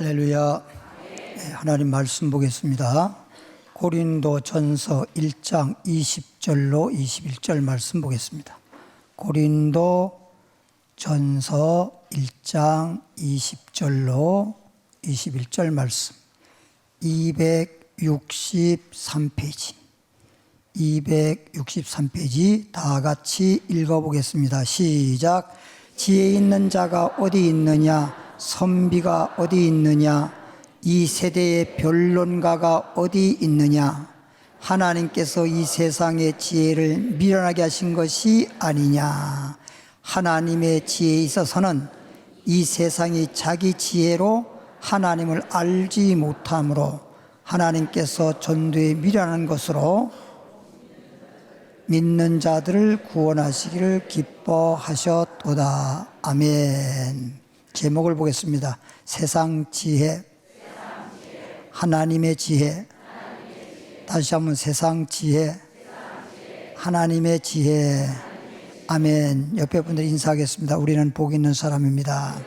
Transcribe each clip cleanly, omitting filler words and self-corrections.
할렐루야. 하나님 말씀 보겠습니다. 고린도전서 1장 20절로 21절 말씀 보겠습니다. 고린도전서 1장 20절로 21절 말씀 263페이지 263페이지 다 같이 읽어보겠습니다. 시작. 지혜 있는 자가 어디 있느냐? 선비가 어디 있느냐? 이 세대의 변론가가 어디 있느냐? 하나님께서 이 세상의 지혜를 미련하게 하신 것이 아니냐? 하나님의 지혜에 있어서는 이 세상이 자기 지혜로 하나님을 알지 못하므로 하나님께서 전도에 미련한 것으로 믿는 자들을 구원하시기를 기뻐하셨도다. 아멘. 제목을 보겠습니다. 세상 지혜, 하나님의 지혜. 다시 한번 세상 지혜, 하나님의 지혜. 아멘. 옆에 분들 인사하겠습니다. 우리는 복 있는 사람입니다.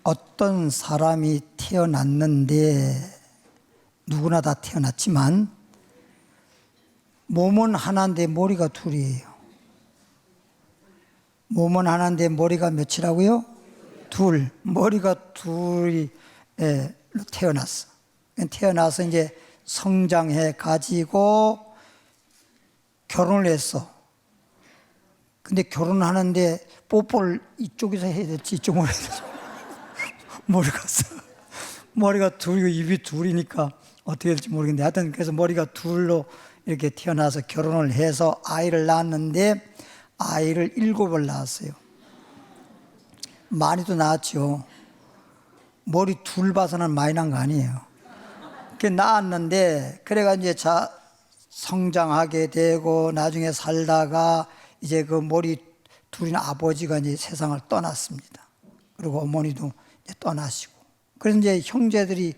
어떤 사람이 태어났는데 누구나 다 태어났지만 몸은 하나인데 머리가 둘이에요. 몸은 하나인데 머리가 몇이라고요? 둘. 머리가 둘이 태어났어. 태어나서 이제 성장해 가지고 결혼을 했어. 근데 결혼하는데 뽀뽀를 이쪽에서 해야 될지 이쪽으로 해야 될지 머리가 둘이고 입이 둘이니까 어떻게 될지 모르겠는데 하여튼 그래서 머리가 둘로 이렇게 태어나서 결혼을 해서 아이를 낳았는데 아이를 7을 낳았어요. 많이도 낳았죠. 머리 둘 봐서는 많이 난 거 아니에요. 그렇게 낳았는데 그래가 이제 성장하게 되고 나중에 살다가 이제 그 머리 둘인 아버지가 이제 세상을 떠났습니다. 그리고 어머니도 이제 떠나시고. 그래서 이제 형제들이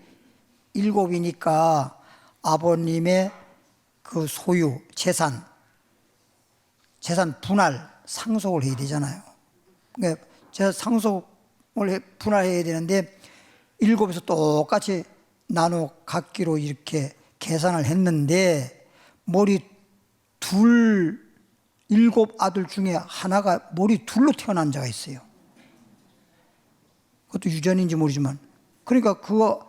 7이니까 아버님의 그 소유, 재산 분할, 상속을 해야 되잖아요. 그러니까 제가 상속을 분할해야 되는데 7에서 똑같이 나눠 갖기로 이렇게 계산을 했는데 머리 7 아들 중에 하나가 머리 둘로 태어난 자가 있어요. 그것도 유전인지 모르지만. 그러니까 그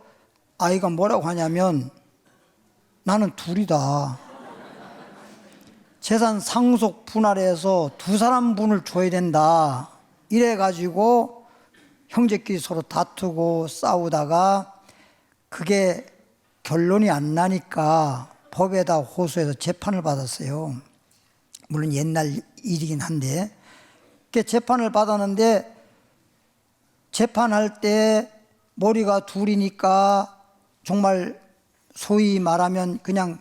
아이가 뭐라고 하냐면 나는 둘이다. 재산 상속 분할해서 두 사람 분을 줘야 된다. 이래가지고 형제끼리 서로 다투고 싸우다가 그게 결론이 안 나니까 법에다 호소해서 재판을 받았어요. 물론 옛날 일이긴 한데. 그 재판을 받았는데 재판할 때 머리가 둘이니까 정말 소위 말하면 그냥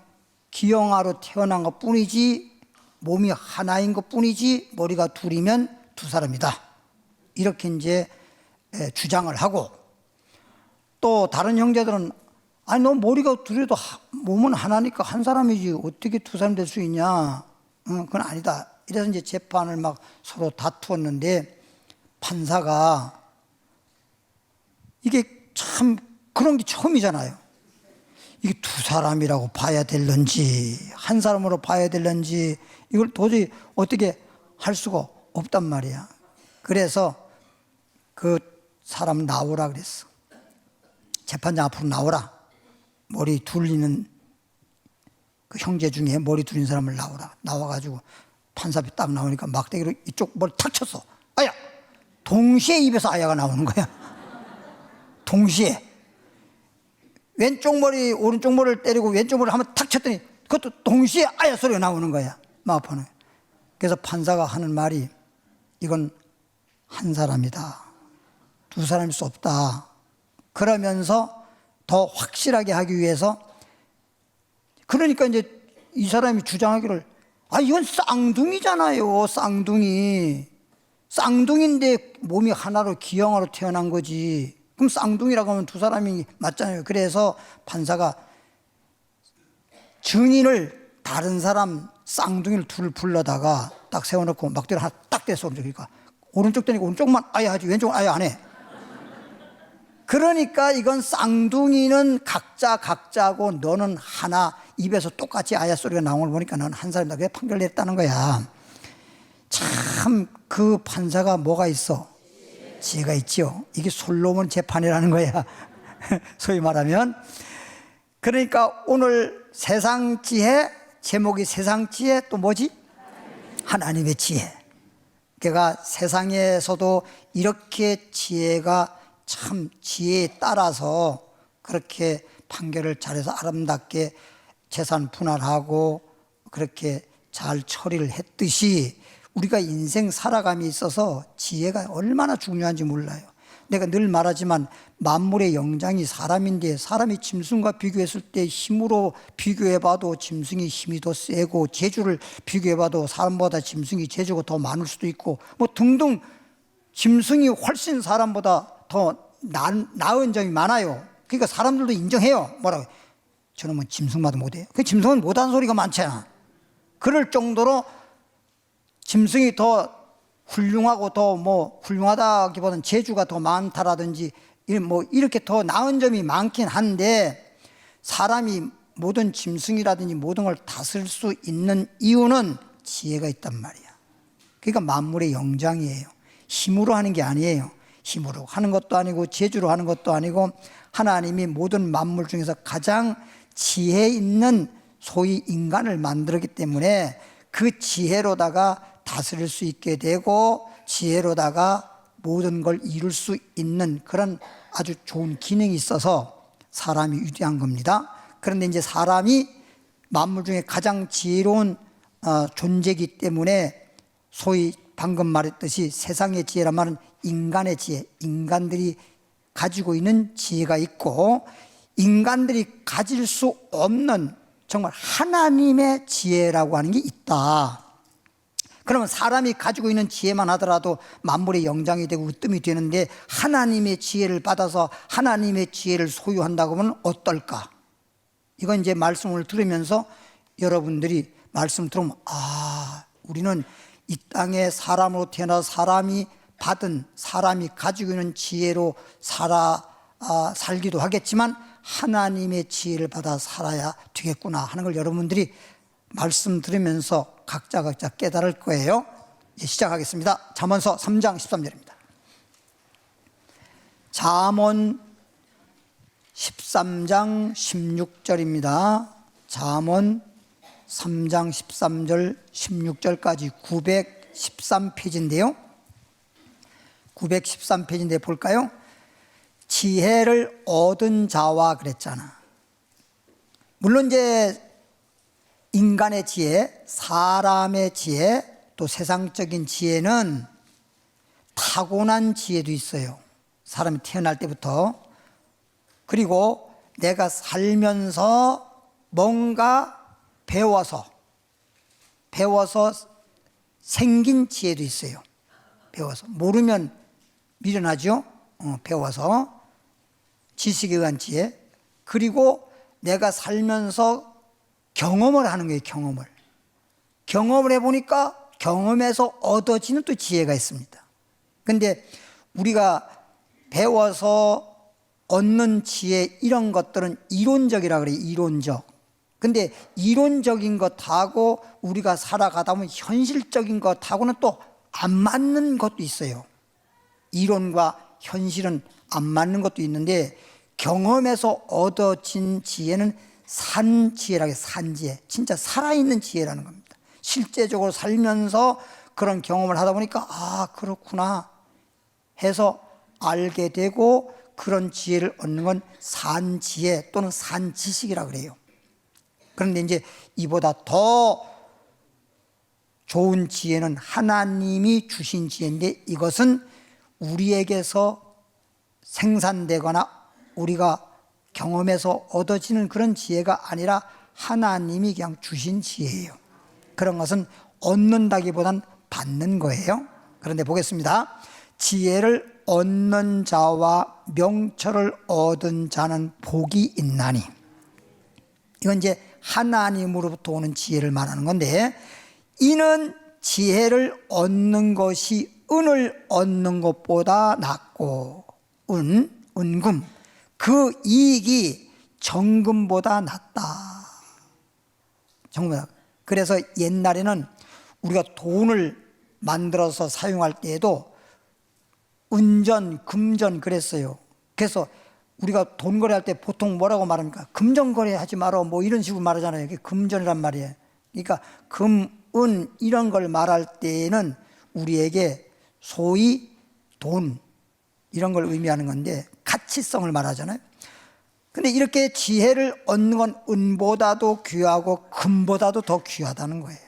기형아로 태어난 것 뿐이지 몸이 하나인 것 뿐이지 머리가 둘이면 두 사람이다. 이렇게 이제 주장을 하고 또 다른 형제들은 아니 너 머리가 둘이도 몸은 하나니까 한 사람이지 어떻게 두 사람 될 수 있냐. 그건 아니다. 이래서 이제 재판을 막 서로 다투었는데 판사가 이게 참 그런 게 처음이잖아요. 이게 두 사람이라고 봐야 될런지 한 사람으로 봐야 될런지 이걸 도저히 어떻게 할 수가 없단 말이야. 그래서 그 사람 나오라 그랬어. 재판장 앞으로 나오라. 머리 둘리는 그 형제 중에 머리 둘린 사람을 나오라. 나와가지고 판사 앞에 딱 나오니까 막대기로 이쪽 머리 탁 쳤어. 아야! 동시에 입에서 아야가 나오는 거야. 동시에. 왼쪽 머리 오른쪽 머리를 때리고 왼쪽 머리를 한번 탁 쳤더니 그것도 동시에 아야 소리가 나오는 거야. 마음판에. 그래서 판사가 하는 말이 이건 한 사람이다. 두 사람일 수 없다. 그러면서 더 확실하게 하기 위해서 그러니까 이제 이 사람이 주장하기를 이건 쌍둥이잖아요. 쌍둥이인데 몸이 하나로 기형아로 태어난 거지. 그럼 쌍둥이라고 하면 두 사람이 맞잖아요. 그래서 판사가 증인을 다른 사람 쌍둥이를 둘 불러다가 딱 세워놓고 막대를 하나 딱 떼서 그러니까 오른쪽 되니까 오른쪽만 아예 하지 왼쪽은 아예 안 해. 그러니까 이건 쌍둥이는 각자고 너는 하나, 입에서 똑같이 아야 소리가 나오는 걸 보니까 너는 한 사람이다. 그래 판결 냈다는 거야. 참 그 판사가 뭐가 있어? 지혜가 있죠. 이게 솔로몬 재판이라는 거야. 소위 말하면. 그러니까 오늘 세상 지혜, 제목이 세상 지혜, 또 뭐지? 하나님의 지혜. 그러니까 세상에서도 이렇게 지혜가 참 지혜에 따라서 그렇게 판결을 잘해서 아름답게 재산 분할하고 그렇게 잘 처리를 했듯이 우리가 인생 살아감에 있어서 지혜가 얼마나 중요한지 몰라요. 내가 늘 말하지만 만물의 영장이 사람인데 사람이 짐승과 비교했을 때 힘으로 비교해봐도 짐승이 힘이 더 세고 재주를 비교해봐도 사람보다 짐승이 재주가 더 많을 수도 있고 뭐 등등 짐승이 훨씬 사람보다 더 나은 점이 많아요. 그러니까 사람들도 인정해요. 뭐라고? 저놈은 짐승마다 못해요. 그 짐승은 못하는 소리가 많잖아. 그럴 정도로 짐승이 더 훌륭하고 더 뭐 훌륭하다기보다는 재주가 더 많다라든지 뭐 이렇게 더 나은 점이 많긴 한데 사람이 모든 짐승이라든지 모든 걸 다스릴 수 있는 이유는 지혜가 있단 말이야. 그러니까 만물의 영장이에요. 힘으로 하는 게 아니에요. 힘으로 하는 것도 아니고 재주로 하는 것도 아니고 하나님이 모든 만물 중에서 가장 지혜 있는 소위 인간을 만들었기 때문에 그 지혜로다가 다스릴 수 있게 되고 지혜로다가 모든 걸 이룰 수 있는 그런 아주 좋은 기능이 있어서 사람이 위대한 겁니다. 그런데 이제 사람이 만물 중에 가장 지혜로운 존재이기 때문에 소위 방금 말했듯이 세상의 지혜란 말은 인간의 지혜, 인간들이 가지고 있는 지혜가 있고 인간들이 가질 수 없는 정말 하나님의 지혜라고 하는 게 있다. 그러면 사람이 가지고 있는 지혜만 하더라도 만물의 영장이 되고 으뜸이 되는데 하나님의 지혜를 받아서 하나님의 지혜를 소유한다고 하면 어떨까? 이건 이제 말씀을 들으면서 여러분들이 말씀 들으면 우리는 이 땅에 사람으로 태어나 사람이 받은 사람이 가지고 있는 지혜로 살기도 하겠지만 하나님의 지혜를 받아 살아야 되겠구나 하는 걸 여러분들이 말씀 들으면서 각자 깨달을 거예요. 시작하겠습니다. 잠언서 3장 13절입니다. 잠언 13장 16절입니다. 잠언 3장 13절 16절까지 913페이지인데요. 913페이지인데 볼까요? 지혜를 얻은 자와 그랬잖아. 물론 이제 인간의 지혜, 사람의 지혜, 또 세상적인 지혜는 타고난 지혜도 있어요. 사람이 태어날 때부터. 그리고 내가 살면서 뭔가 배워서 생긴 지혜도 있어요. 배워서. 모르면 미련하죠. 배워서. 지식에 의한 지혜. 그리고 내가 살면서 경험을 하는 거예요. 경험을 해보니까 경험에서 얻어지는 또 지혜가 있습니다. 그런데 우리가 배워서 얻는 지혜 이런 것들은 이론적이라 그래요. 이론적. 근데 이론적인 것하고 우리가 살아가다 보면 현실적인 것하고는 또 안 맞는 것도 있어요. 이론과 현실은 안 맞는 것도 있는데 경험에서 얻어진 지혜는 산지혜라고 해요. 산지혜. 진짜 살아있는 지혜라는 겁니다. 실제적으로 살면서 그런 경험을 하다 보니까 그렇구나 해서 알게 되고 그런 지혜를 얻는 건 산지혜 또는 산지식이라고 그래요. 그런데 이제 이보다 더 좋은 지혜는 하나님이 주신 지혜인데 이것은 우리에게서 생산되거나 우리가 경험에서 얻어지는 그런 지혜가 아니라 하나님이 그냥 주신 지혜예요. 그런 것은 얻는다기보단 받는 거예요. 그런데 보겠습니다. 지혜를 얻는 자와 명철을 얻은 자는 복이 있나니. 이건 이제 하나님으로부터 오는 지혜를 말하는 건데 이는 지혜를 얻는 것이 은을 얻는 것보다 낫고, 은금, 그 이익이 정금보다 낫다. 정금보다. 그래서 옛날에는 우리가 돈을 만들어서 사용할 때에도 은전, 금전 그랬어요. 그래서 우리가 돈 거래할 때 보통 뭐라고 말합니까? 금전 거래하지 마라, 뭐 이런 식으로 말하잖아요. 이게 금전이란 말이에요. 그러니까 금, 은 이런 걸 말할 때에는 우리에게 소위 돈 이런 걸 의미하는 건데 가치성을 말하잖아요. 근데 이렇게 지혜를 얻는 건 은보다도 귀하고 금보다도 더 귀하다는 거예요.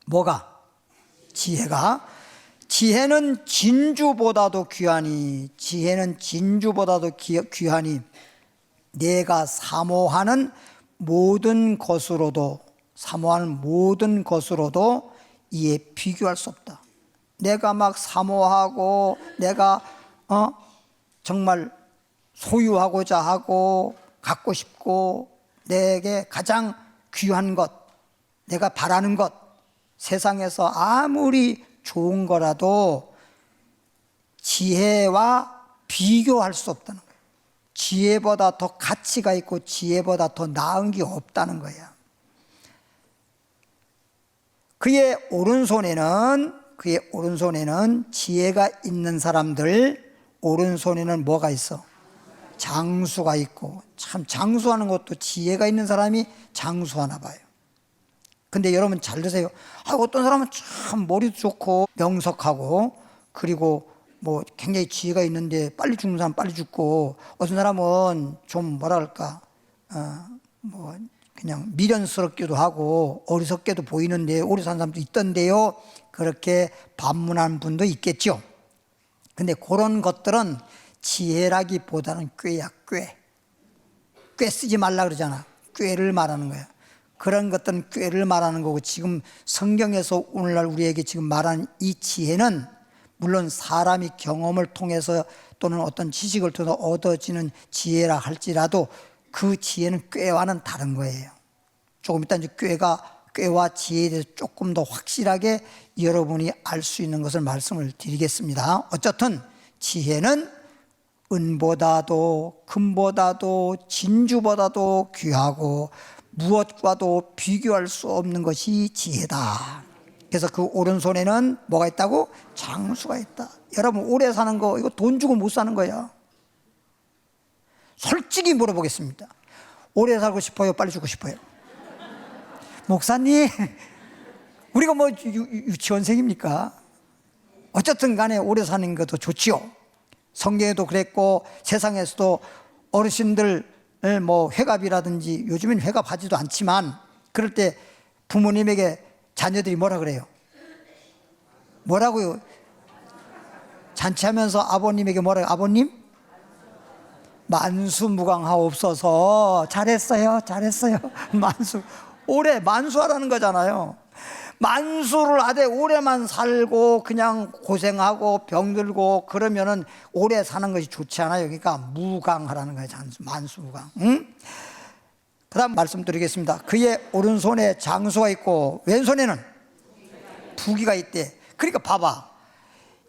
뭐가? 지혜가. 지혜는 진주보다도 귀하니, 지혜는 진주보다도 귀하니 내가 사모하는 모든 것으로도, 사모하는 모든 것으로도 이에 비교할 수 없다. 내가 막 사모하고 내가 정말 소유하고자 하고 갖고 싶고 내게 가장 귀한 것, 내가 바라는 것, 세상에서 아무리 좋은 거라도 지혜와 비교할 수 없다는 거예요. 지혜보다 더 가치가 있고 지혜보다 더 나은 게 없다는 거예요. 그의 오른손에는 지혜가 있는 사람들 오른손에는 뭐가 있어? 장수가 있고, 참 장수하는 것도 지혜가 있는 사람이 장수하나 봐요. 근데 여러분 잘 드세요. 어떤 사람은 참 머리도 좋고 명석하고 그리고 뭐 굉장히 지혜가 있는데 빨리 죽는 사람 빨리 죽고, 어떤 사람은 좀 뭐랄까 뭐 그냥 미련스럽기도 하고 어리석게도 보이는데 오래 산 사람도 있던데요. 그렇게 반문한 분도 있겠죠. 근데 그런 것들은 지혜라기보다는 꾀야, 꾀. 꾀 쓰지 말라 그러잖아. 꾀를 말하는 거야. 그런 것들은 꾀를 말하는 거고, 지금 성경에서 오늘날 우리에게 지금 말하는 이 지혜는 물론 사람이 경험을 통해서 또는 어떤 지식을 통해서 얻어지는 지혜라 할지라도 그 지혜는 꾀와는 다른 거예요. 조금 이따 이제 꾀와 지혜에 대해서 조금 더 확실하게 여러분이 알 수 있는 것을 말씀을 드리겠습니다. 어쨌든 지혜는 은보다도 금보다도 진주보다도 귀하고 무엇과도 비교할 수 없는 것이 지혜다. 그래서 그 오른손에는 뭐가 있다고? 장수가 있다. 여러분 오래 사는 거 이거 돈 주고 못 사는 거야. 솔직히 물어보겠습니다. 오래 살고 싶어요? 빨리 죽고 싶어요? 목사님, 우리가 뭐 유치원생입니까? 어쨌든 간에 오래 사는 것도 좋지요. 성경에도 그랬고 세상에서도 어르신들 뭐 회갑이라든지, 요즘엔 회갑하지도 않지만 그럴 때 부모님에게 자녀들이 뭐라 그래요? 뭐라고요? 잔치하면서 아버님에게 뭐라고? 아버님? 만수무강하옵소서. 잘했어요, 잘했어요. 오래 만수하라는 거잖아요. 만수를 하되 오래만 살고 그냥 고생하고 병들고 그러면은 오래 사는 것이 좋지 않아요. 그러니까 무강하라는 거예요. 만수무강. 응? 그 다음 말씀드리겠습니다. 그의 오른손에 장수가 있고 왼손에는 부귀가 있대. 그러니까 봐봐,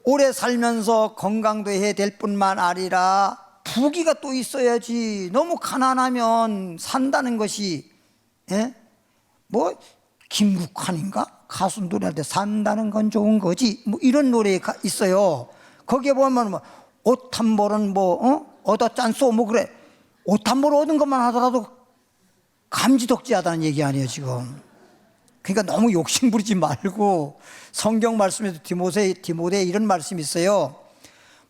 오래 살면서 건강도 해야 될 뿐만 아니라 부귀가 또 있어야지. 너무 가난하면 산다는 것이, 예? 뭐 김국환인가? 가수 노래할 때 산다는 건 좋은 거지, 뭐 이런 노래가 있어요. 거기에 보면 뭐 옷 한 벌은 뭐 얻었잖소 뭐 그래. 옷 한 벌 얻은 것만 하더라도 감지덕지하다는 얘기 아니에요 지금. 그러니까 너무 욕심 부리지 말고, 성경 말씀에도 디모데에 이런 말씀이 있어요.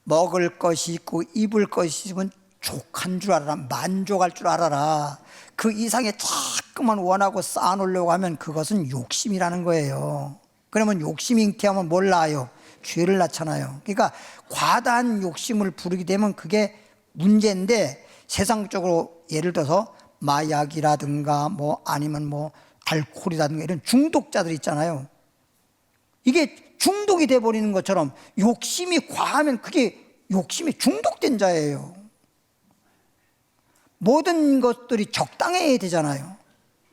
먹을 것이 있고 입을 것이 있으면 족한 줄 알아라. 만족할 줄 알아라. 그 이상에 자꾸만 원하고 쌓아놓으려고 하면 그것은 욕심이라는 거예요. 그러면 욕심이 잉태하면 뭘 낳아요? 죄를 낳잖아요. 그러니까 과다한 욕심을 부리게 되면 그게 문제인데, 세상적으로 예를 들어서 마약이라든가 뭐 아니면 뭐 알코올이라든가 이런 중독자들 있잖아요. 이게 중독이 돼버리는 것처럼 욕심이 과하면 그게 욕심에 중독된 자예요. 모든 것들이 적당해야 되잖아요.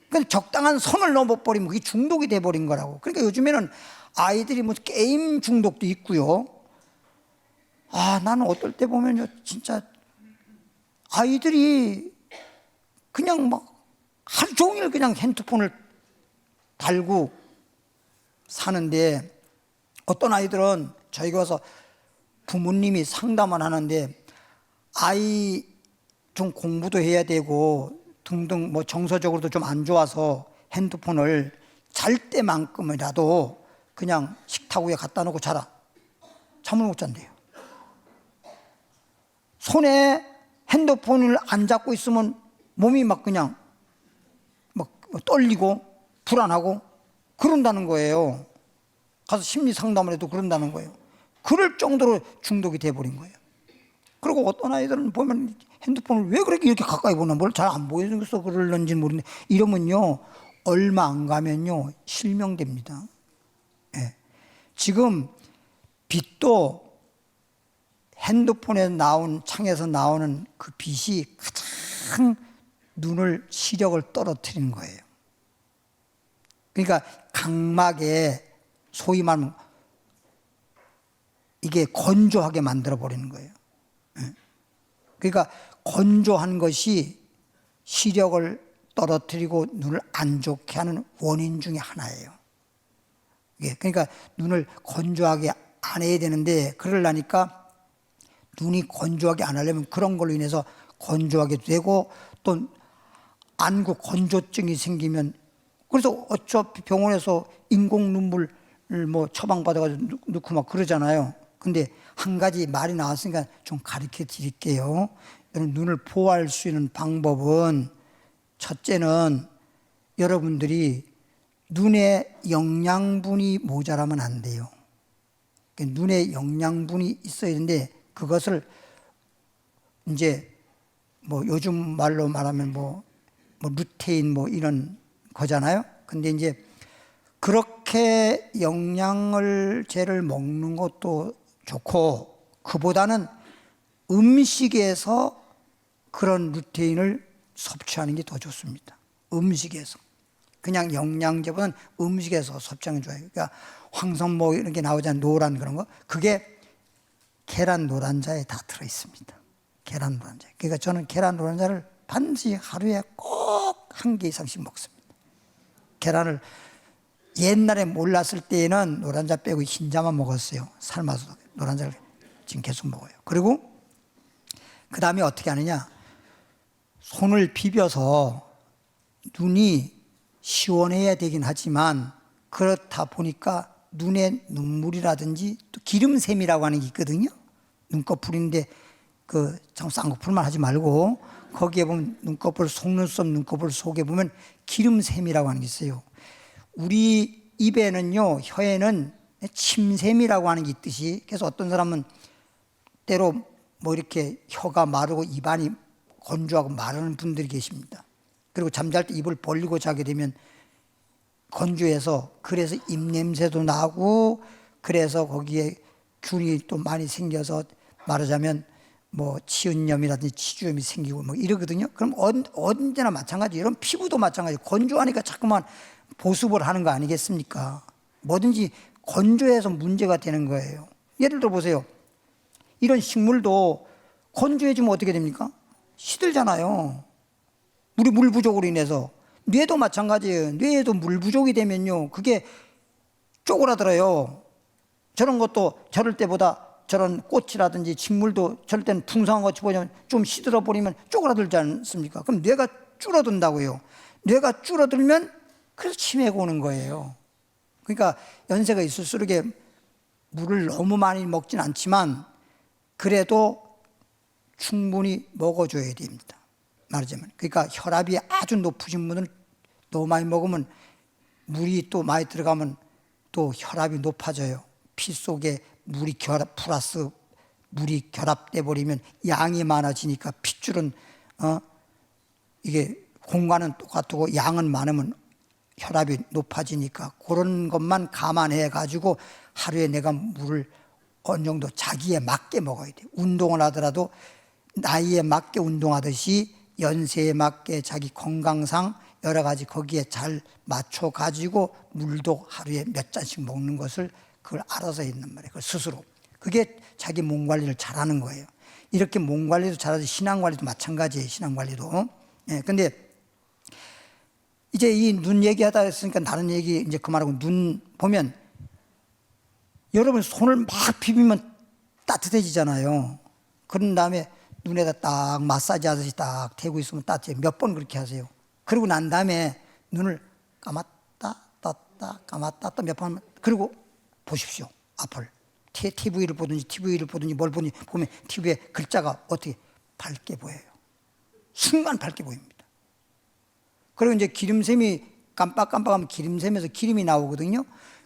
그러니까 적당한 선을 넘어버리면 그게 중독이 돼버린 거라고. 그러니까 요즘에는 아이들이 뭐 게임 중독도 있고요. 나는 어떨 때 보면요, 진짜 아이들이 그냥 막 하루 종일 그냥 핸드폰을 달고 사는데, 어떤 아이들은 저희가 와서 부모님이 상담을 하는데 아이 좀 공부도 해야 되고 등등 뭐 정서적으로도 좀 안 좋아서 핸드폰을 잘 때만큼이라도 그냥 식탁 위에 갖다 놓고 자라. 잠을 못 잔대요. 손에 핸드폰을 안 잡고 있으면 몸이 막 그냥 막 떨리고 불안하고 그런다는 거예요. 가서 심리 상담을 해도 그런다는 거예요. 그럴 정도로 중독이 돼버린 거예요. 그리고 어떤 아이들은 보면 핸드폰을 왜 그렇게 이렇게 가까이 보나, 뭘 잘 안 보여서 그럴는지 모르는데, 이러면요 얼마 안 가면요 실명됩니다. 예. 지금 빛도 핸드폰에 나온, 창에서 나오는 그 빛이 가장 눈을, 시력을 떨어뜨리는 거예요. 그러니까 각막에 소위 말하면 이게 건조하게 만들어 버리는 거예요. 그러니까 건조한 것이 시력을 떨어뜨리고 눈을 안 좋게 하는 원인 중에 하나예요. 그러니까 눈을 건조하게 안 해야 되는데, 그러려니까 눈이 건조하게 안 하려면 그런 걸로 인해서 건조하게 되고, 또 안구 건조증이 생기면, 그래서 어차피 병원에서 인공 눈물을 뭐 처방받아가지고 넣고 막 그러잖아요. 근데 한 가지 말이 나왔으니까 좀 가르쳐 드릴게요. 여러분, 눈을 보호할 수 있는 방법은, 첫째는 여러분들이 눈에 영양분이 모자라면 안 돼요. 눈에 영양분이 있어야 되는데, 그것을 이제 뭐 요즘 말로 말하면 뭐 루테인 뭐 이런 거잖아요. 근데 이제 그렇게 영양제를 먹는 것도 좋고, 그보다는 음식에서 그런 루테인을 섭취하는 게 더 좋습니다. 음식에서. 그냥 영양제보다는 음식에서 섭취하는 게 좋아요. 그러니까 황선모 이런 게 나오잖아요. 노란 그런 거. 그게 계란 노란자에 다 들어있습니다. 계란 노란자. 그러니까 저는 계란 노란자를 반드시 하루에 꼭 한 개 이상씩 먹습니다. 계란을 옛날에 몰랐을 때에는 노란자 빼고 흰자만 먹었어요. 삶아서. 노란자를 지금 계속 먹어요. 그리고 그 다음에 어떻게 하느냐, 손을 비벼서, 눈이 시원해야 되긴 하지만 그렇다 보니까 눈에 눈물이라든지 또 기름샘이라고 하는 게 있거든요. 눈꺼풀인데 그 참 쌍꺼풀만 하지 말고 거기에 보면 눈꺼풀, 속눈썹 눈꺼풀 속에 보면 기름샘이라고 하는 게 있어요. 우리 입에는요, 혀에는 침샘이라고 하는 게 있듯이, 그래서 어떤 사람은 때로 뭐 이렇게 혀가 마르고 입안이 건조하고 마르는 분들이 계십니다. 그리고 잠잘 때 입을 벌리고 자게 되면 건조해서, 그래서 입냄새도 나고, 그래서 거기에 균이 또 많이 생겨서 말하자면 뭐 치은염이라든지 치주염이 생기고 뭐 이러거든요. 그럼 언제나 마찬가지, 이런 피부도 마찬가지, 건조하니까 자꾸만 보습을 하는 거 아니겠습니까? 뭐든지 건조해서 문제가 되는 거예요. 예를 들어 보세요. 이런 식물도 건조해지면 어떻게 됩니까? 시들잖아요. 우리 물 부족으로 인해서. 뇌도 마찬가지예요. 뇌에도 물 부족이 되면요, 그게 쪼그라들어요. 저런 것도 저럴 때보다, 저런 꽃이라든지 식물도 저럴 때는 풍성한 것이 보면 좀 시들어 버리면 쪼그라들지 않습니까? 그럼 뇌가 줄어든다고요. 뇌가 줄어들면 그래서 치매가 오는 거예요. 그러니까 연세가 있을수록 물을 너무 많이 먹진 않지만 그래도 충분히 먹어줘야 됩니다. 말하자면. 그러니까 혈압이 아주 높으신 분은 너무 많이 먹으면, 물이 또 많이 들어가면 또 혈압이 높아져요. 피 속에 물이 플러스 물이 결합돼 버리면 양이 많아지니까, 핏줄은 이게 공간은 똑같고 양은 많으면 혈압이 높아지니까, 그런 것만 감안해 가지고 하루에 내가 물을 어느 정도 자기에 맞게 먹어야 돼요. 운동을 하더라도 나이에 맞게 운동하듯이 연세에 맞게 자기 건강상 여러 가지 거기에 잘 맞춰 가지고 물도 하루에 몇 잔씩 먹는 것을 그걸 알아서 했단 말이에요. 그걸 스스로. 그게 자기 몸 관리를 잘하는 거예요. 이렇게 몸 관리도 잘하지 신앙 관리도 마찬가지예요. 신앙 관리도. 예, 근데 이제 이 눈 얘기하다 했으니까 다른 얘기 이제 그만하고 눈 보면 여러분 손을 막 비비면 따뜻해지잖아요. 그런 다음에 눈에다 딱 마사지 하듯이 딱 대고 있으면 따뜻해. 몇 번 그렇게 하세요. 그러고 난 다음에 눈을 감았다 떴다 감았다 떴다 몇 번 그리고 보십시오. 앞을. TV를 보든지 뭘 보든지 보면 TV에 글자가 어떻게 밝게 보여요. 순간 밝게 보입니다. 그리고 이제 기름샘이 깜빡깜빡하면 기름샘에서 기름이 나오거든요.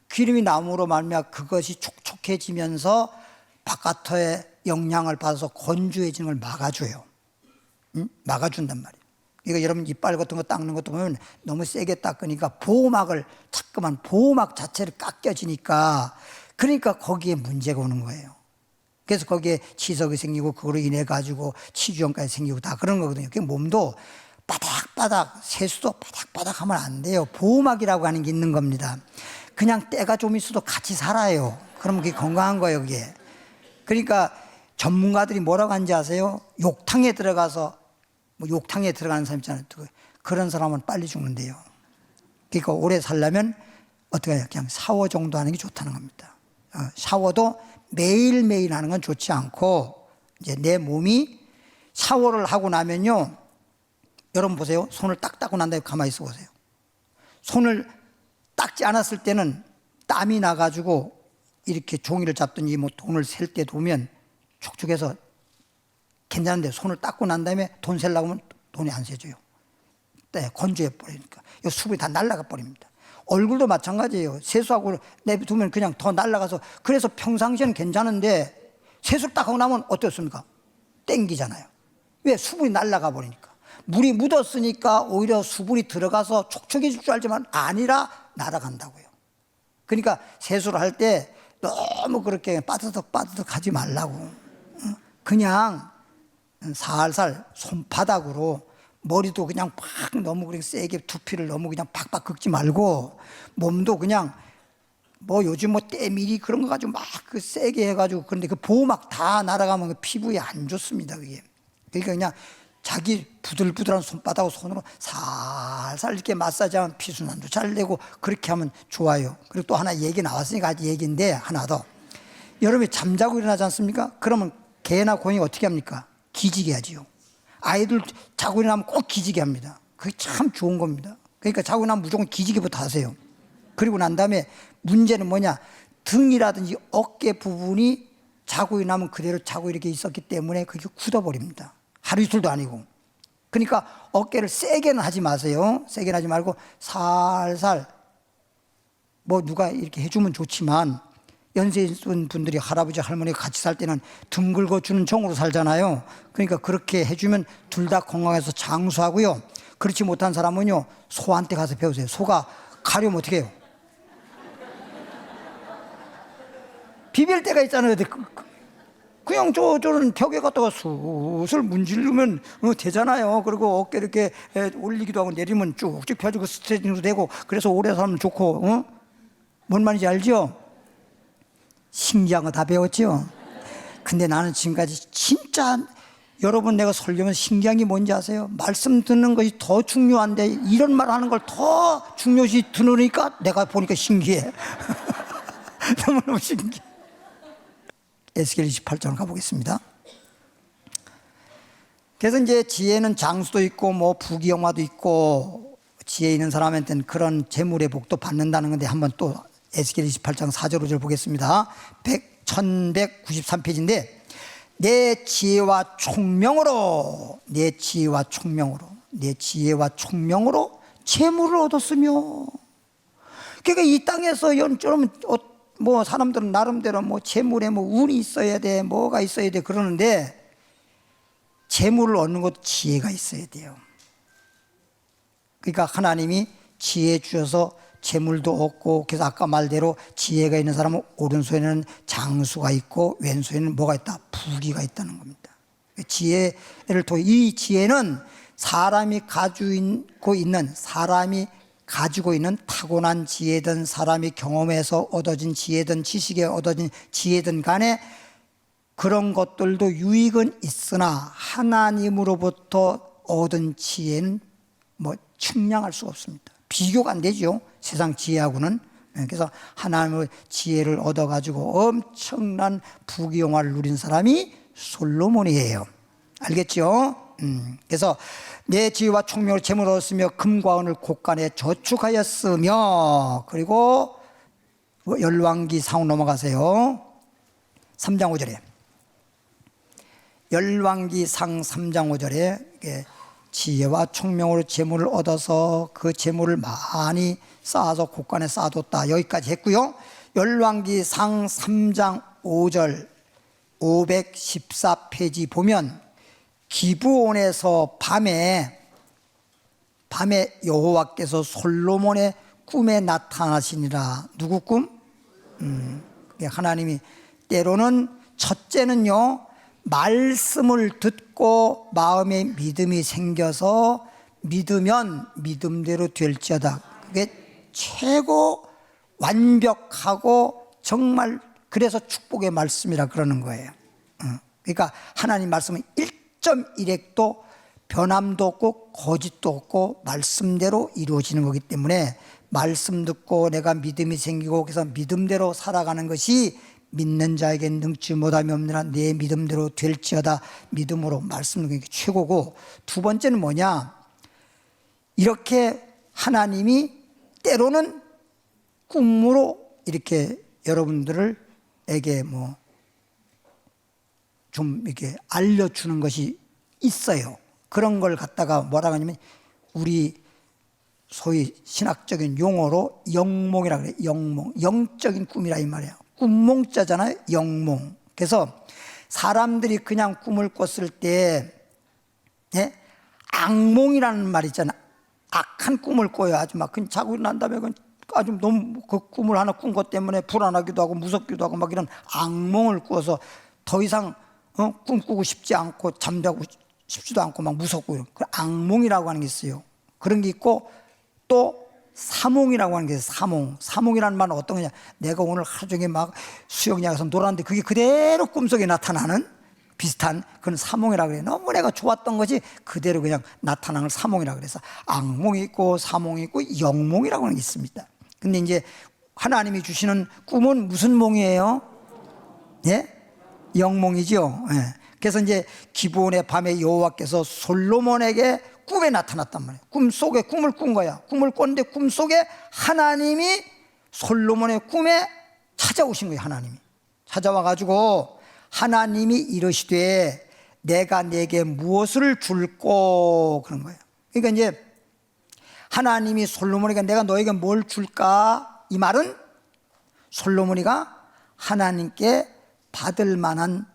기름이 나옴으로 말미암아 그것이 촉촉해지면서 바깥의 영향을 받아서 건조해지는 걸 막아줘요. 응? 막아준단 말이에요. 이거 여러분 이빨 같은 거 닦는 것도 보면 너무 세게 닦으니까 보호막을 자꾸만 보호막 자체를 깎여지니까 그러니까 거기에 문제가 오는 거예요. 그래서 거기에 치석이 생기고 그거로 인해 가지고 치주염까지 생기고 다 그런 거거든요. 그 몸도 바닥바닥 세수도 바닥바닥 하면 안 돼요. 보호막이라고 하는 게 있는 겁니다. 그냥 때가 좀 있어도 같이 살아요. 그러면 그게 건강한 거예요, 그게. 그러니까 전문가들이 뭐라고 하는지 아세요? 욕탕에 들어가서 뭐 욕탕에 들어가는 사람 있잖아요. 그런 사람은 빨리 죽는데요. 그러니까 오래 살려면 어떻게 해요? 그냥 샤워 정도 하는 게 좋다는 겁니다. 샤워도 매일매일 하는 건 좋지 않고 이제 내 몸이 샤워를 하고 나면요. 여러분 보세요. 손을 딱 닦고 난 다음에 가만히 있어 보세요. 손을 닦지 않았을 때는 땀이 나가지고 이렇게 종이를 잡든지 뭐 돈을 셀 때 보면 촉촉해서 괜찮은데 손을 닦고 난 다음에 돈 세려고 하면 돈이 안 세져요. 네, 건조해 버리니까. 이 수분이 다 날아가 버립니다. 얼굴도 마찬가지예요. 세수하고 내두면 그냥 더 날아가서 그래서 평상시에는 괜찮은데 세수를 딱 하고 나면 어떻습니까? 땡기잖아요. 왜? 수분이 날아가 버리니까. 물이 묻었으니까 오히려 수분이 들어가서 촉촉해질 줄 알지만 아니라 날아간다고요. 그러니까 세수를 할 때 너무 그렇게 빠드덕빠드덕 하지 말라고. 그냥 살살 손바닥으로 머리도 그냥 팍 너무 그렇게 세게 두피를 너무 그냥 팍팍 긁지 말고 몸도 그냥 뭐 요즘 뭐 때밀이 그런 거 가지고 막 그 세게 해가지고 그런데 그 보호막 다 날아가면 그 피부에 안 좋습니다, 그게. 그러니까 그냥 자기 부들부들한 손바닥으로 손으로 살살 이렇게 마사지하면 피순환도 잘 되고 그렇게 하면 좋아요. 그리고 또 하나 얘기 나왔으니까 아직 얘기인데 하나 더. 여러분이 잠자고 일어나지 않습니까? 그러면 개나 고양이 어떻게 합니까? 기지개 하지요. 아이들 자고 일어나면 꼭 기지개 합니다. 그게 참 좋은 겁니다. 그러니까 자고 일어나면 무조건 기지개부터 하세요. 그리고 난 다음에 문제는 뭐냐? 등이라든지 어깨 부분이 자고 일어나면 그대로 자고 이렇게 있었기 때문에 그게 굳어버립니다. 하루 이틀도 아니고. 그러니까 어깨를 세게는 하지 마세요. 세게는 하지 말고 살살 뭐 누가 이렇게 해주면 좋지만 연세 있은 분들이 할아버지 할머니가 같이 살 때는 등 긁어주는 종으로 살잖아요. 그러니까 그렇게 해주면 둘 다 건강해서 장수하고요. 그렇지 못한 사람은요 소한테 가서 배우세요. 소가 가려면 어떻게 해요? 비빌 때가 있잖아요. 그냥 저는 벽에 갖다가 슬슬 문지르면 되잖아요. 그리고 어깨 이렇게 올리기도 하고 내리면 쭉쭉 펴주고 스트레칭도 되고 그래서 오래 살면 좋고 뭔 말인지 알죠? 신기한 거 다 배웠죠? 근데 나는 지금까지 진짜 여러분 내가 설교하면 신기한 게 뭔지 아세요? 말씀 듣는 것이 더 중요한데 이런 말 하는 걸 더 중요시 들으니까 내가 보니까 신기해. 너무너무 신기해. 에스겔 28장 가보겠습니다. 그래서 이제 지혜는 장수도 있고 뭐 부귀영화도 있고 지혜 있는 사람한테는 그런 재물의 복도 받는다는 건데 한번 또 에스겔 28장 4절 5절 보겠습니다. 1193페이지인데 내 지혜와 총명으로 재물을 얻었으며 그러니까 이 땅에서 좀 뭐 사람들은 나름대로 뭐 재물에 뭐 운이 있어야 돼 뭐가 있어야 돼 그러는데 재물을 얻는 것도 지혜가 있어야 돼요. 그러니까 하나님이 지혜 주셔서 재물도 얻고 그래서 아까 말대로 지혜가 있는 사람은 오른손에는 장수가 있고 왼손에는 뭐가 있다? 부귀가 있다는 겁니다. 지혜를 통해 이 지혜는 사람이 가지고 있는 타고난 지혜든 사람이 경험에서 얻어진 지혜든 지식에 얻어진 지혜든 간에 그런 것들도 유익은 있으나 하나님으로부터 얻은 지혜는 뭐 측량할 수가 없습니다. 비교가 안 되죠. 세상 지혜하고는. 그래서 하나님의 지혜를 얻어가지고 엄청난 부귀영화를 누린 사람이 솔로몬이에요. 알겠죠? 그래서 내 지혜와 총명을 재물로 얻었으며 금과 은을 곳간에 저축하였으며, 그리고 열왕기상 넘어가세요. 3장 5절에 열왕기상 3장 5절에 지혜와 총명으로 재물을 얻어서 그 재물을 많이 쌓아서 곳간에 쌓아뒀다. 여기까지 했고요. 열왕기상 3장 5절 514페이지 보면 기브온에서 밤에 여호와께서 솔로몬의 꿈에 나타나시니라. 누구 꿈? 하나님이 때로는, 첫째는요, 말씀을 듣고 마음에 믿음이 생겨서 믿으면 믿음대로 될지어다. 그게 최고 완벽하고 정말, 그래서 축복의 말씀이라 그러는 거예요. 그러니까 하나님 말씀은 1.1핵도 변함도 없고 거짓도 없고 말씀대로 이루어지는 거기 때문에 말씀 듣고 내가 믿음이 생기고 그래서 믿음대로 살아가는 것이 믿는 자에게 능치 못함이 없느라 내 믿음대로 될지어다. 믿음으로 말씀 듣는 게 최고고, 두 번째는 뭐냐, 이렇게 하나님이 때로는 꿈으로 이렇게 여러분들에게 뭐 좀 이렇게 알려주는 것이 있어요. 그런 걸 갖다가 뭐라고 하냐면 우리 소위 신학적인 용어로 영몽이라고 그래요. 영몽, 영적인 꿈이라 이 말이에요. 꿈몽자잖아요. 영몽. 그래서 사람들이 그냥 꿈을 꿨을 때 악몽이라는 말 있잖아요. 악한 꿈을 꿔요. 아주 막 그냥 자고 난 다음에 아주 너무 그 꿈을 하나 꾼 것 때문에 불안하기도 하고 무섭기도 하고 막 이런 악몽을 꾸어서 더 이상 꿈꾸고 싶지 않고 잠자고 싶지도 않고 막 무섭고, 그 악몽이라고 하는 게 있어요. 그런 게 있고, 또 사몽이라고 하는 게 있어요. 사몽이라는 말은 어떤 거냐, 내가 오늘 하루 종일 막 수영장에서 놀았는데 그게 그대로 꿈속에 나타나는 비슷한 그런 사몽이라고 그래요. 너무 내가 좋았던 것이 그대로 그냥 나타나는 사몽이라고 그래서 악몽이 있고 사몽이 있고 영몽이라고 하는 게 있습니다. 근데 이제 하나님이 주시는 꿈은 무슨 몽이에요? 예? 영몽이죠. 예. 그래서 이제 기브온의 밤에 여호와께서 솔로몬에게 꿈에 나타났단 말이에요. 꿈속에 꿈을 꾼 거야. 꿈을 꿨는데 꿈속에 하나님이 솔로몬의 꿈에 찾아오신 거예요. 하나님이 찾아와가지고 하나님이 이르시되 내가 네게 무엇을 줄꼬, 그런 거예요. 그러니까 이제 하나님이 솔로몬에게 내가 너에게 뭘 줄까, 이 말은 솔로몬이가 하나님께 받을 만한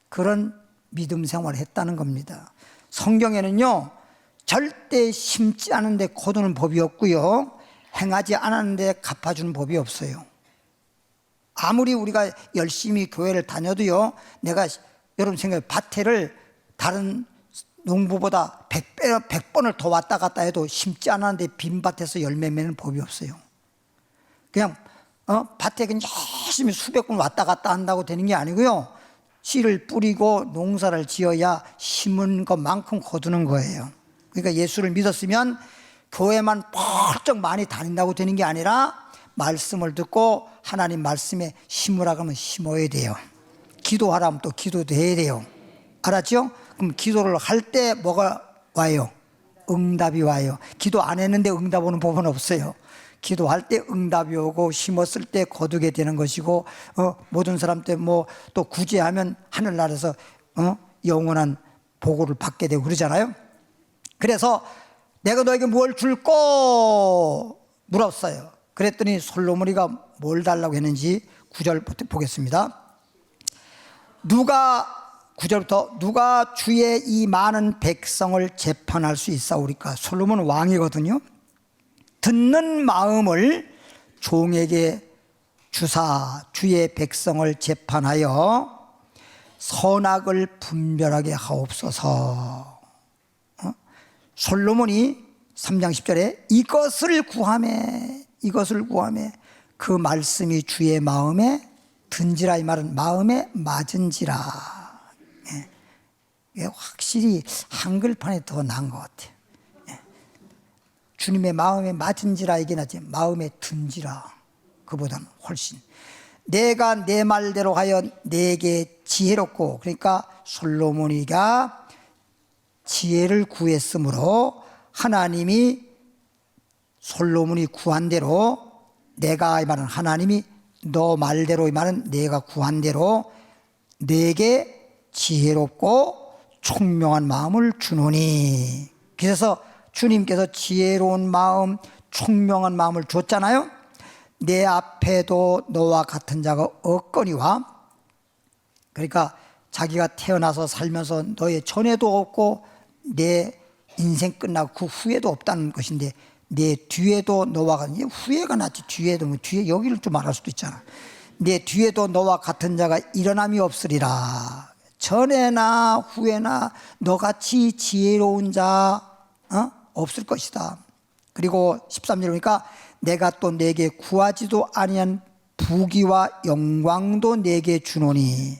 그런 믿음 생활을 했다는 겁니다. 성경에는요, 절대 심지 않은데 거두는 법이 없고요, 행하지 않았는데 갚아주는 법이 없어요. 아무리 우리가 열심히 교회를 다녀도요, 내가 여러분 생각해, 밭에를 다른 농부보다 100번을 더 왔다 갔다 해도 심지 않았는데 빈 밭에서 열매 맺는 법이 없어요. 그냥 밭에 그냥 열심히 수백 번 왔다 갔다 한다고 되는 게 아니고요, 씨를 뿌리고 농사를 지어야 심은 것만큼 거두는 거예요. 그러니까 예수를 믿었으면 교회만 펄쩍 많이 다닌다고 되는 게 아니라 말씀을 듣고 하나님 말씀에 심으라 그러면 심어야 돼요. 기도하라 하면 또 기도도 해야 돼요. 알았죠? 그럼 기도를 할 때 뭐가 와요? 응답이 와요. 기도 안 했는데 응답 오는 법은 없어요. 기도할 때 응답이 오고 심었을 때 거두게 되는 것이고, 모든 사람 때 뭐 또 구제하면 하늘나라에서 영원한 보고를 받게 되고 그러잖아요. 그래서 내가 너에게 뭘 줄꼬 물었어요. 그랬더니 솔로몬이가 뭘 달라고 했는지 9절부터 보겠습니다. 9절부터 누가 주의 이 많은 백성을 재판할 수 있사오리까. 솔로몬은 왕이거든요. 듣는 마음을 종에게 주사 주의 백성을 재판하여 선악을 분별하게 하옵소서. 솔로몬이 3장 10절에 이것을 구하매 그 말씀이 주의 마음에 든지라. 이 말은 마음에 맞은지라. 예. 확실히 한글판에 더 나은 것 같아요. 예. 주님의 마음에 맞은지라 이게 낫지 마음에 든지라 그보다는 훨씬. 내가 내 말대로 하여 내게 지혜롭고, 그러니까 솔로몬이가 지혜를 구했으므로 하나님이 솔로몬이 구한 대로, 내가 이 말은 하나님이 너 말대로, 이 말은 내가 구한 대로 내게 지혜롭고 총명한 마음을 주노니. 그래서 주님께서 지혜로운 마음, 총명한 마음을 줬잖아요. 내 앞에도 너와 같은 자가 없거니와. 그러니까 자기가 태어나서 살면서 너의 전에도 없고 내 인생 끝나고 그 후에도 없다는 것인데, 내 뒤에도 너와 같은, 후에가 낫지 뒤에도, 뭐 뒤에 여기를 좀 말할 수도 있잖아. 내 뒤에도 너와 같은 자가 일어남이 없으리라. 전에나 후에나 너같이 지혜로운 자 없을 것이다. 그리고 13절 보니까 내가 또 내게 구하지도 아니한 부귀와 영광도 내게 주노니.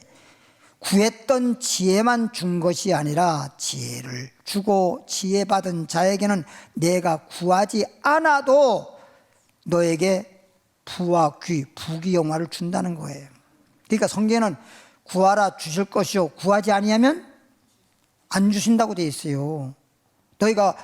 구했던 지혜만 준 것이 아니라 지혜를 주고 지혜 받은 자에게는 내가 구하지 않아도 너에게 부와 귀, 부귀 영화를 준다는 거예요. 그러니까 성경에는 구하라 주실 것이요 구하지 아니하면 안 주신다고 되어 있어요. 너희가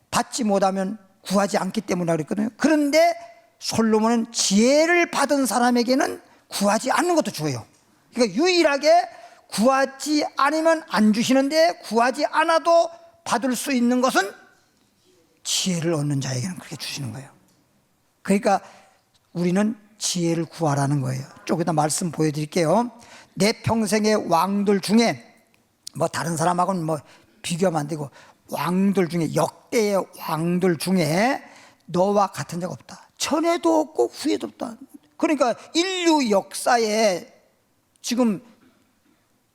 받지 못하면 구하지 않기 때문이라고 그랬거든요. 그런데 솔로몬은 지혜를 받은 사람에게는 구하지 않는 것도 줘요. 그러니까 유일하게 구하지 않으면 안 주시는데 구하지 않아도 받을 수 있는 것은 지혜를 얻는 자에게는 그렇게 주시는 거예요. 그러니까 우리는 지혜를 구하라는 거예요. 조금 말씀 보여드릴게요. 내 평생의 왕들 중에 뭐 다른 사람하고는 뭐 비교하면 안 되고, 왕들 중에, 역대의 왕들 중에 너와 같은 자가 없다. 전에도 없고 후에도 없다. 그러니까 인류 역사에 지금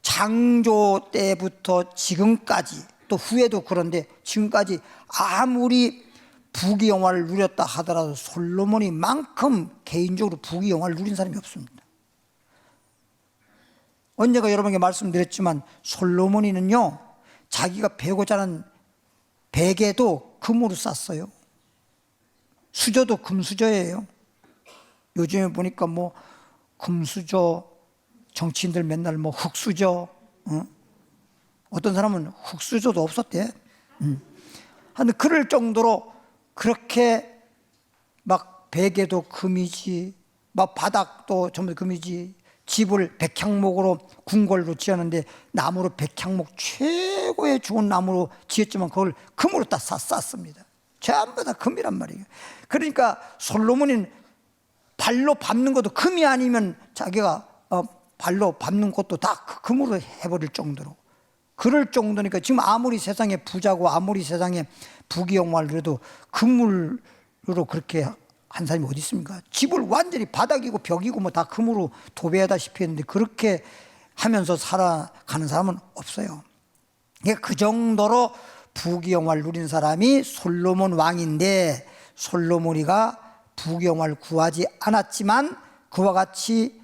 창조 때부터 지금까지, 또 후에도 그런데 지금까지 아무리 부귀 영화를 누렸다 하더라도 솔로몬이만큼 개인적으로 부귀 영화를 누린 사람이 없습니다. 언제가 여러분에게 말씀드렸지만 솔로몬이는요, 자기가 베고자 하는 베개도 금으로 쌌어요. 수저도 금수저예요. 요즘에 보니까 뭐 금수저, 정치인들 맨날 뭐 흙수저, 어떤 사람은 흙수저도 없었대. 근데 그럴 정도로 그렇게 막 베개도 금이지, 막 바닥도 전부 금이지, 집을 백향목으로 궁궐로 지었는데 나무로 백향목 최고의 좋은 나무로 지었지만 그걸 금으로 다 쌌습니다. 전부 다 금이란 말이에요. 그러니까 솔로몬은 발로 밟는 것도 금이 아니면 자기가 발로 밟는 것도 다 금으로 해버릴 정도로, 그럴 정도니까 지금 아무리 세상에 부자고 아무리 세상에 부귀영화를 그래도 금으로 그렇게 한 사람이 어디 있습니까? 집을 완전히 바닥이고 벽이고 뭐 다 금으로 도배하다시피 했는데 그렇게 하면서 살아가는 사람은 없어요. 그러니까 그 정도로 부귀영화를 누린 사람이 솔로몬 왕인데, 솔로몬이가 부귀영화를 구하지 않았지만 그와 같이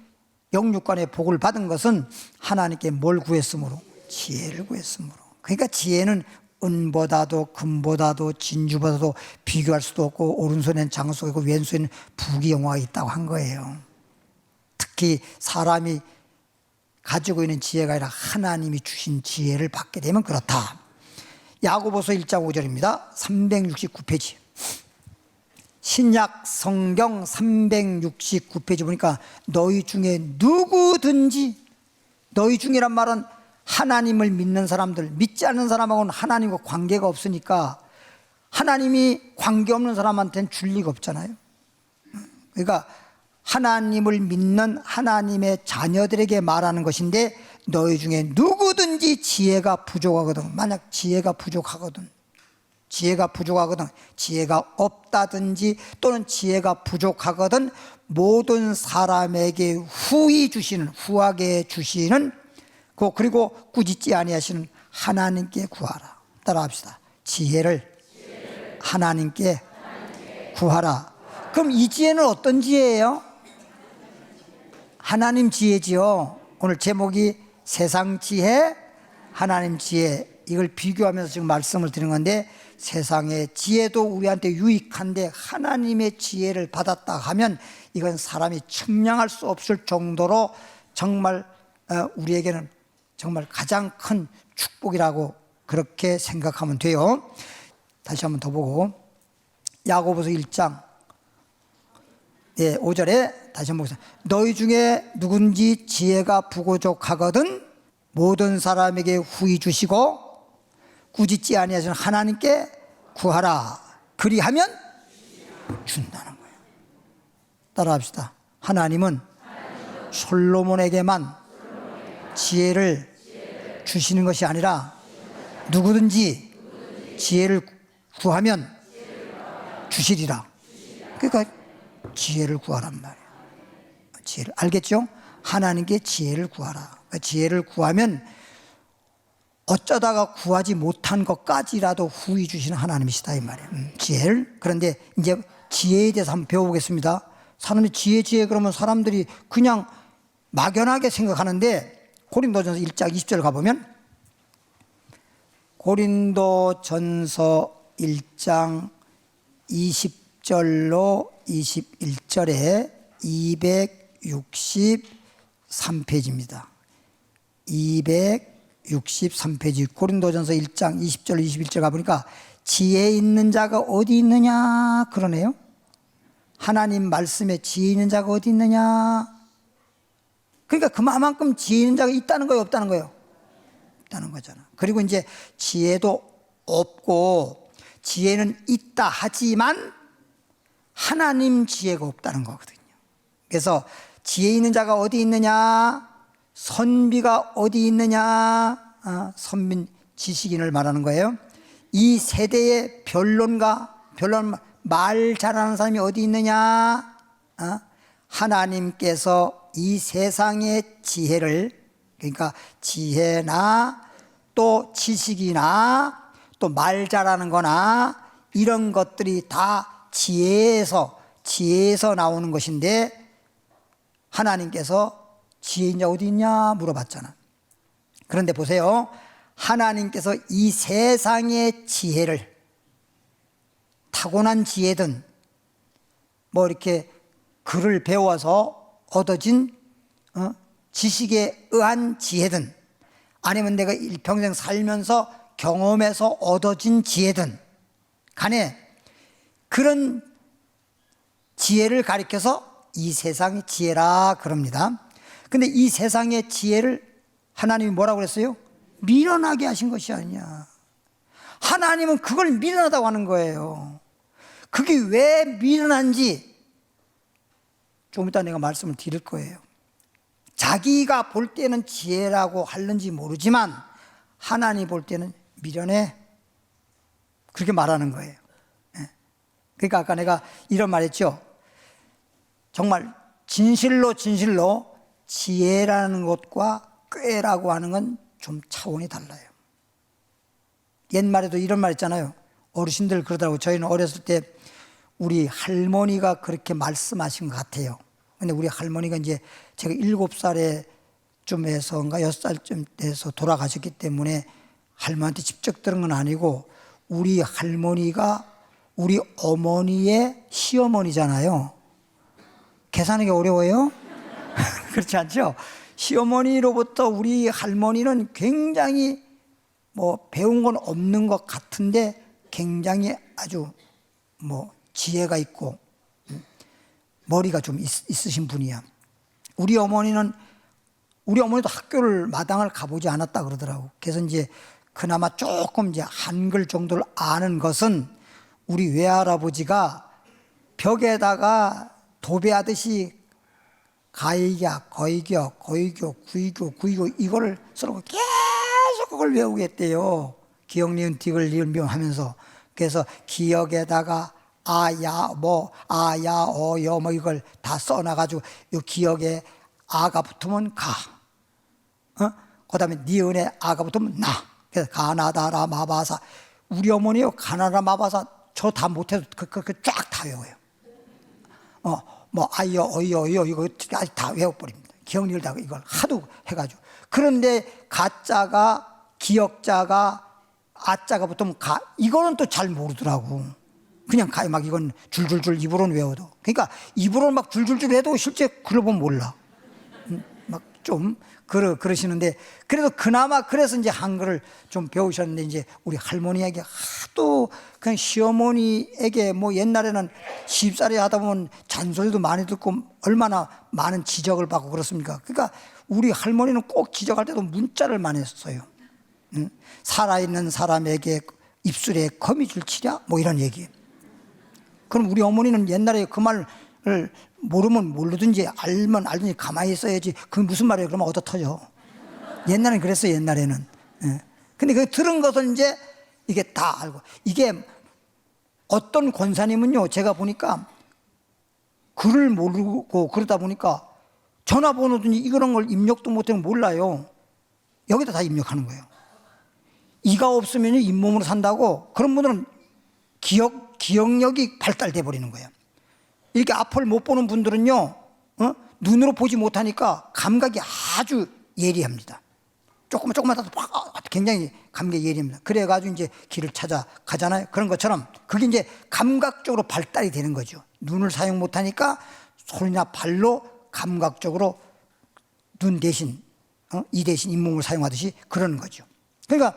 영육간의 복을 받은 것은 하나님께 뭘 구했으므로? 지혜를 구했으므로. 그러니까 지혜는 은보다도 금보다도 진주보다도 비교할 수도 없고, 오른손엔 장수가 있고 왼손엔 부귀영화가 있다고 한 거예요. 특히 사람이 가지고 있는 지혜가 아니라 하나님이 주신 지혜를 받게 되면 그렇다. 야고보서 1장 5절입니다. 369페이지. 신약 성경 369페이지 보니까 너희 중에 누구든지, 너희 중이란 말은 하나님을 믿는 사람들, 믿지 않는 사람하고는 하나님과 관계가 없으니까 하나님이 관계없는 사람한테는 줄 리가 없잖아요. 그러니까 하나님을 믿는 하나님의 자녀들에게 말하는 것인데, 너희 중에 누구든지 지혜가 부족하거든, 만약 지혜가 부족하거든, 지혜가 없다든지 또는 지혜가 부족하거든 모든 사람에게 후하게 주시는 그리고 꾸짖지 아니하시는 하나님께 구하라. 따라합시다. 지혜를 하나님께 구하라. 그럼 이 지혜는 어떤 지혜예요? 하나님 지혜지요. 오늘 제목이 세상 지혜, 하나님 지혜. 이걸 비교하면서 지금 말씀을 드린 건데, 세상의 지혜도 우리한테 유익한데 하나님의 지혜를 받았다 하면 이건 사람이 측량할 수 없을 정도로 정말 우리에게는 정말 가장 큰 축복이라고 그렇게 생각하면 돼요. 다시 한번 더 보고 야고보서 1장 5절에 다시 한번 보겠습니다. 너희 중에 누군지 지혜가 부족하거든 모든 사람에게 후히 주시고 꾸짖지 아니하시는 하나님께 구하라. 그리하면 준다는 거예요. 따라합시다. 하나님은 솔로몬에게만 지혜를 주시는 것이 아니라 누구든지 지혜를 구하면 주시리라. 그러니까 지혜를 구하란 말이에요. 지혜를 알겠죠? 하나님께 지혜를 구하라. 지혜를 구하면 어쩌다가 구하지 못한 것까지라도 후히 주시는 하나님이시다 이 말이에요. 지혜를. 그런데 이제 지혜에 대해서 한번 배워보겠습니다. 사람이 지혜 그러면 사람들이 그냥 막연하게 생각하는데 고린도전서 1장 20절 가보면 고린도전서 1장 20절로 21절에 263페이지입니다. 263페이지 고린도전서 1장 20절 21절 가보니까 지혜 있는 자가 어디 있느냐 그러네요. 하나님 말씀에 지혜 있는 자가 어디 있느냐. 그러니까 그만큼 지혜 있는 자가 있다는 거예요, 없다는 거예요? 없다는 거잖아. 그리고 이제 지혜도 없고 지혜는 있다 하지만 하나님 지혜가 없다는 거거든요. 그래서 지혜 있는 자가 어디 있느냐, 선비가 어디 있느냐, 선민 지식인을 말하는 거예요. 이 세대의 변론 말 잘하는 사람이 어디 있느냐. 하나님께서 이 세상의 지혜를, 그러니까 지혜나 또 지식이나 또 말 잘하는 거나 이런 것들이 다 지혜에서 나오는 것인데 하나님께서 지혜 있냐 어디 있냐 물어봤잖아. 그런데 보세요. 하나님께서 이 세상의 지혜를 타고난 지혜든 뭐 이렇게 글을 배워서 얻어진 지식에 의한 지혜든 아니면 내가 일평생 살면서 경험해서 얻어진 지혜든 간에 그런 지혜를 가리켜서 이 세상의 지혜라 그럽니다. 근데 이 세상의 지혜를 하나님이 뭐라고 그랬어요? 미련하게 하신 것이 아니냐. 하나님은 그걸 미련하다고 하는 거예요. 그게 왜 미련한지 좀 이따 내가 말씀을 드릴 거예요. 자기가 볼 때는 지혜라고 하는지 모르지만 하나님 볼 때는 미련해. 그렇게 말하는 거예요. 그러니까 아까 내가 이런 말 했죠. 정말 진실로 지혜라는 것과 꾀라고 하는 건 좀 차원이 달라요. 옛말에도 이런 말 있잖아요. 어르신들 그러더라고요. 저희는 어렸을 때 우리 할머니가 그렇게 말씀하신 것 같아요. 근데 우리 할머니가 이제 제가 7살에 좀 해서인가 6살쯤 돼서 돌아가셨기 때문에 할머니한테 직접 들은 건 아니고 우리 할머니가 우리 어머니의 시어머니잖아요. 계산하기 어려워요? 그렇지 않죠? 시어머니로부터 우리 할머니는 굉장히 뭐 배운 건 없는 것 같은데 굉장히 아주 뭐 지혜가 있고 머리가 좀 있으신 분이야. 우리 어머니도 학교를 마당을 가보지 않았다 그러더라고. 그래서 이제 그나마 조금 이제 한글 정도를 아는 것은 우리 외할아버지가 벽에다가 도배하듯이 가이격, 거이격, 거이교, 구이교, 구이교 이거를 서로 계속 그걸 외우겠대요. 기억, 니은, 디귿, 리을, 미음 하면서. 그래서 기억에다가 아야, 어여 뭐 이걸 다 써놔가지고 이 기억에 아가 붙으면 가. 그 다음에 니은에 아가 붙으면 나. 그래서 가나다라 마바사. 우리 어머니요 가나다라 마바사 저 다 못해도 쫙 다 외워요. 뭐 아이요 어이요 어이요 이거 아직 다 외워버립니다. 기억력을 다 이걸 하도 해가지고. 그런데 가자가 기역자가 아자가 붙으면 이거는 또 잘 모르더라고. 그냥 가요. 막 이건 줄줄줄 입으로는 외워도. 그러니까 입으로는 막 줄줄줄 해도 실제 글을 보면 몰라. 막 좀 그러시는데, 그래도 그나마 그래서 이제 한글을 좀 배우셨는데, 이제 우리 할머니에게 하도 그냥 시어머니에게 뭐 옛날에는 시집살이 하다 보면 잔소리도 많이 듣고 얼마나 많은 지적을 받고 그렇습니까? 그러니까 우리 할머니는 꼭 지적할 때도 문자를 많이 했어요. 살아있는 사람에게 입술에 거미줄 치랴? 뭐 이런 얘기. 그럼 우리 어머니는 옛날에 그 말을 모르면 모르든지 알면 알든지 가만히 있어야지 그게 무슨 말이에요? 그러면 얻어 터져. 옛날에는 그랬어요. 옛날에는. 근데 그 들은 것은 이제 이게 다 알고. 이게 어떤 권사님은요, 제가 보니까 글을 모르고 그러다 보니까 전화번호든지 이런 걸 입력도 못하면 몰라요. 여기다 다 입력하는 거예요. 이가 없으면 잇몸으로 산다고. 그런 분들은 기억력이 발달돼 버리는 거예요. 이렇게 앞을 못 보는 분들은요, 눈으로 보지 못하니까 감각이 아주 예리합니다. 조금만 하도 굉장히 감각이 예리합니다. 그래가지고 이제 길을 찾아 가잖아요. 그런 것처럼 그게 이제 감각적으로 발달이 되는 거죠. 눈을 사용 못하니까 손이나 발로 감각적으로 눈 대신, 이 대신 잇몸을 사용하듯이 그러는 거죠. 그러니까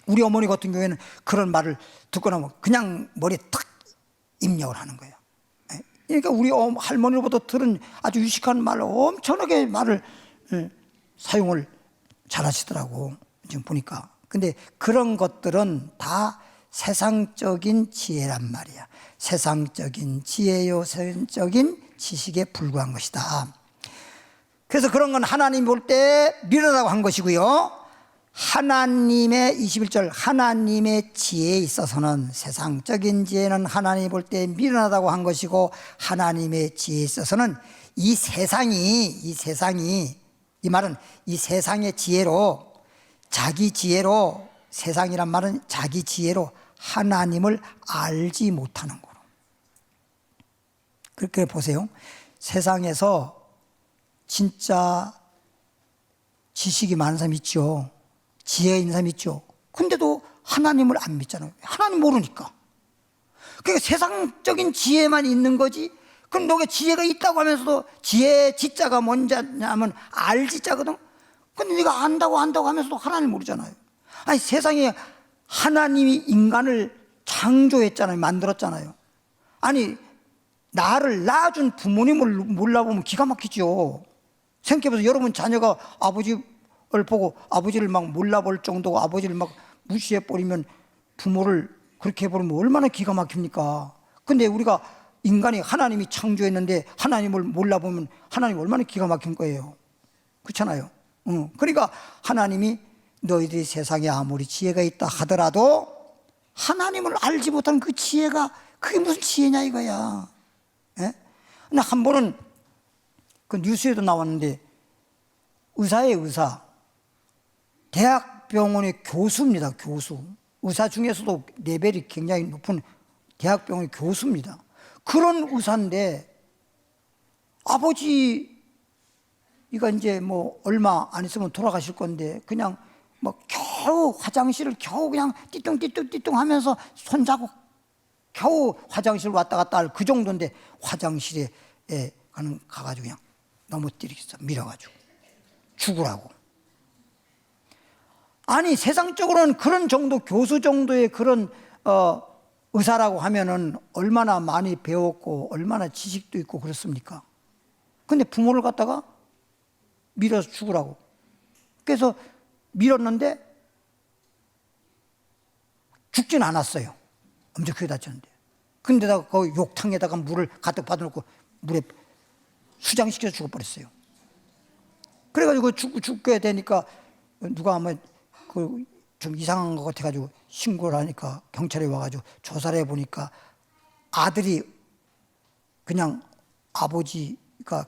우리 어머니 같은 경우에는 그런 말을 듣고 나면 그냥 머리에 탁 입력을 하는 거예요. 그러니까 우리 할머니로부터 들은 아주 유식한 말을 엄청나게 말을 사용을 잘 하시더라고, 지금 보니까. 근데 그런 것들은 다 세상적인 지혜란 말이야. 세상적인 지혜요, 세상적인 지식에 불과한 것이다. 그래서 그런 건 하나님 볼 때 미련하다고 한 것이고요. 하나님의 21절 하나님의 지혜에 있어서는, 세상적인 지혜는 하나님 볼 때 미련하다고 한 것이고, 하나님의 지혜에 있어서는 이 세상이 이 말은 이 세상의 지혜로, 자기 지혜로, 세상이란 말은 자기 지혜로 하나님을 알지 못하는 거로. 그렇게 보세요. 세상에서 진짜 지식이 많은 사람 있죠. 지혜 있는 사람 있죠. 근데도 하나님을 안 믿잖아요. 하나님 모르니까. 그러니까 세상적인 지혜만 있는 거지. 그럼 너가 지혜가 있다고 하면서도, 지혜 지자가 뭔지냐면 알지자거든. 근데 네가 안다고 하면서도 하나님 모르잖아요. 아니, 세상에 하나님이 인간을 창조했잖아요. 만들었잖아요. 아니, 나를 낳아준 부모님을 몰라보면 기가 막히죠. 생각해보세요. 여러분 자녀가 아버지를 보고 아버지를 막 몰라볼 정도고 아버지를 막 무시해버리면, 부모를 그렇게 해버리면 얼마나 기가 막힙니까? 근데 우리가 인간이 하나님이 창조했는데 하나님을 몰라보면 하나님 얼마나 기가 막힌 거예요. 그렇잖아요. 그러니까 하나님이 너희들이 세상에 아무리 지혜가 있다 하더라도 하나님을 알지 못하는 그 지혜가, 그게 무슨 지혜냐 이거야. 예? 근데 한 번은 그 뉴스에도 나왔는데, 의사예요, 의사. 대학병원의 교수입니다, 교수. 의사 중에서도 레벨이 굉장히 높은 대학병원의 교수입니다. 그런 의사인데, 아버지가 이제 뭐 얼마 안 있으면 돌아가실 건데, 그냥 뭐 겨우 화장실을 그냥 띠뚱띠뚱 하면서 손잡고 겨우 화장실 왔다 갔다 할 그 정도인데, 화장실에 가가지고 그냥 넘어뜨리겠어, 밀어가지고 죽으라고. 아니, 세상적으로는 그런 정도, 교수 정도의 그런 의사라고 하면은 얼마나 많이 배웠고 얼마나 지식도 있고 그렇습니까? 근데 부모를 갖다가 밀어서 죽으라고. 그래서 밀었는데 죽진 않았어요. 엄청 크게 다쳤는데. 근데다가 그 욕탕에다가 물을 가득 받아놓고 물에 수장시켜서 죽어버렸어요. 그래가지고 죽게 되니까 누가 아마 좀 이상한 것 같아가지고 신고를 하니까 경찰이 와가지고 조사를 해보니까, 아들이 그냥 아버지가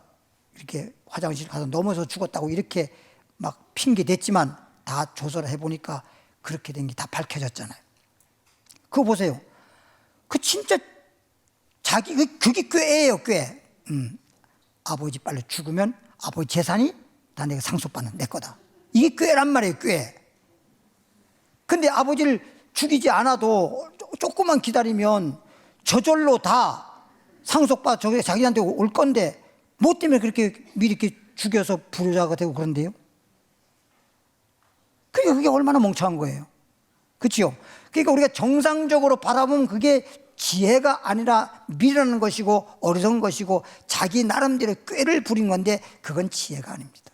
이렇게 화장실 가서 넘어서 죽었다고 이렇게 막 핑계 댔지만, 다 조사를 해보니까 그렇게 된 게 다 밝혀졌잖아요. 그거 보세요. 그 진짜 자기 그게 꾀예요, 꾀. 아버지 빨리 죽으면 아버지 재산이 다 내가 상속받는 내 거다. 이게 꾀란 말이에요, 꾀. 근데 아버지를 죽이지 않아도 조금만 기다리면 저절로 다 상속받아 저게 자기한테 올 건데 뭐 때문에 그렇게 미리 이렇게 죽여서 부자가 되고 그런데요? 그러니까 그게 얼마나 멍청한 거예요. 그렇죠? 그러니까 우리가 정상적으로 바라보면 그게 지혜가 아니라 미련한 것이고 어리석은 것이고 자기 나름대로 꾀를 부린 건데 그건 지혜가 아닙니다.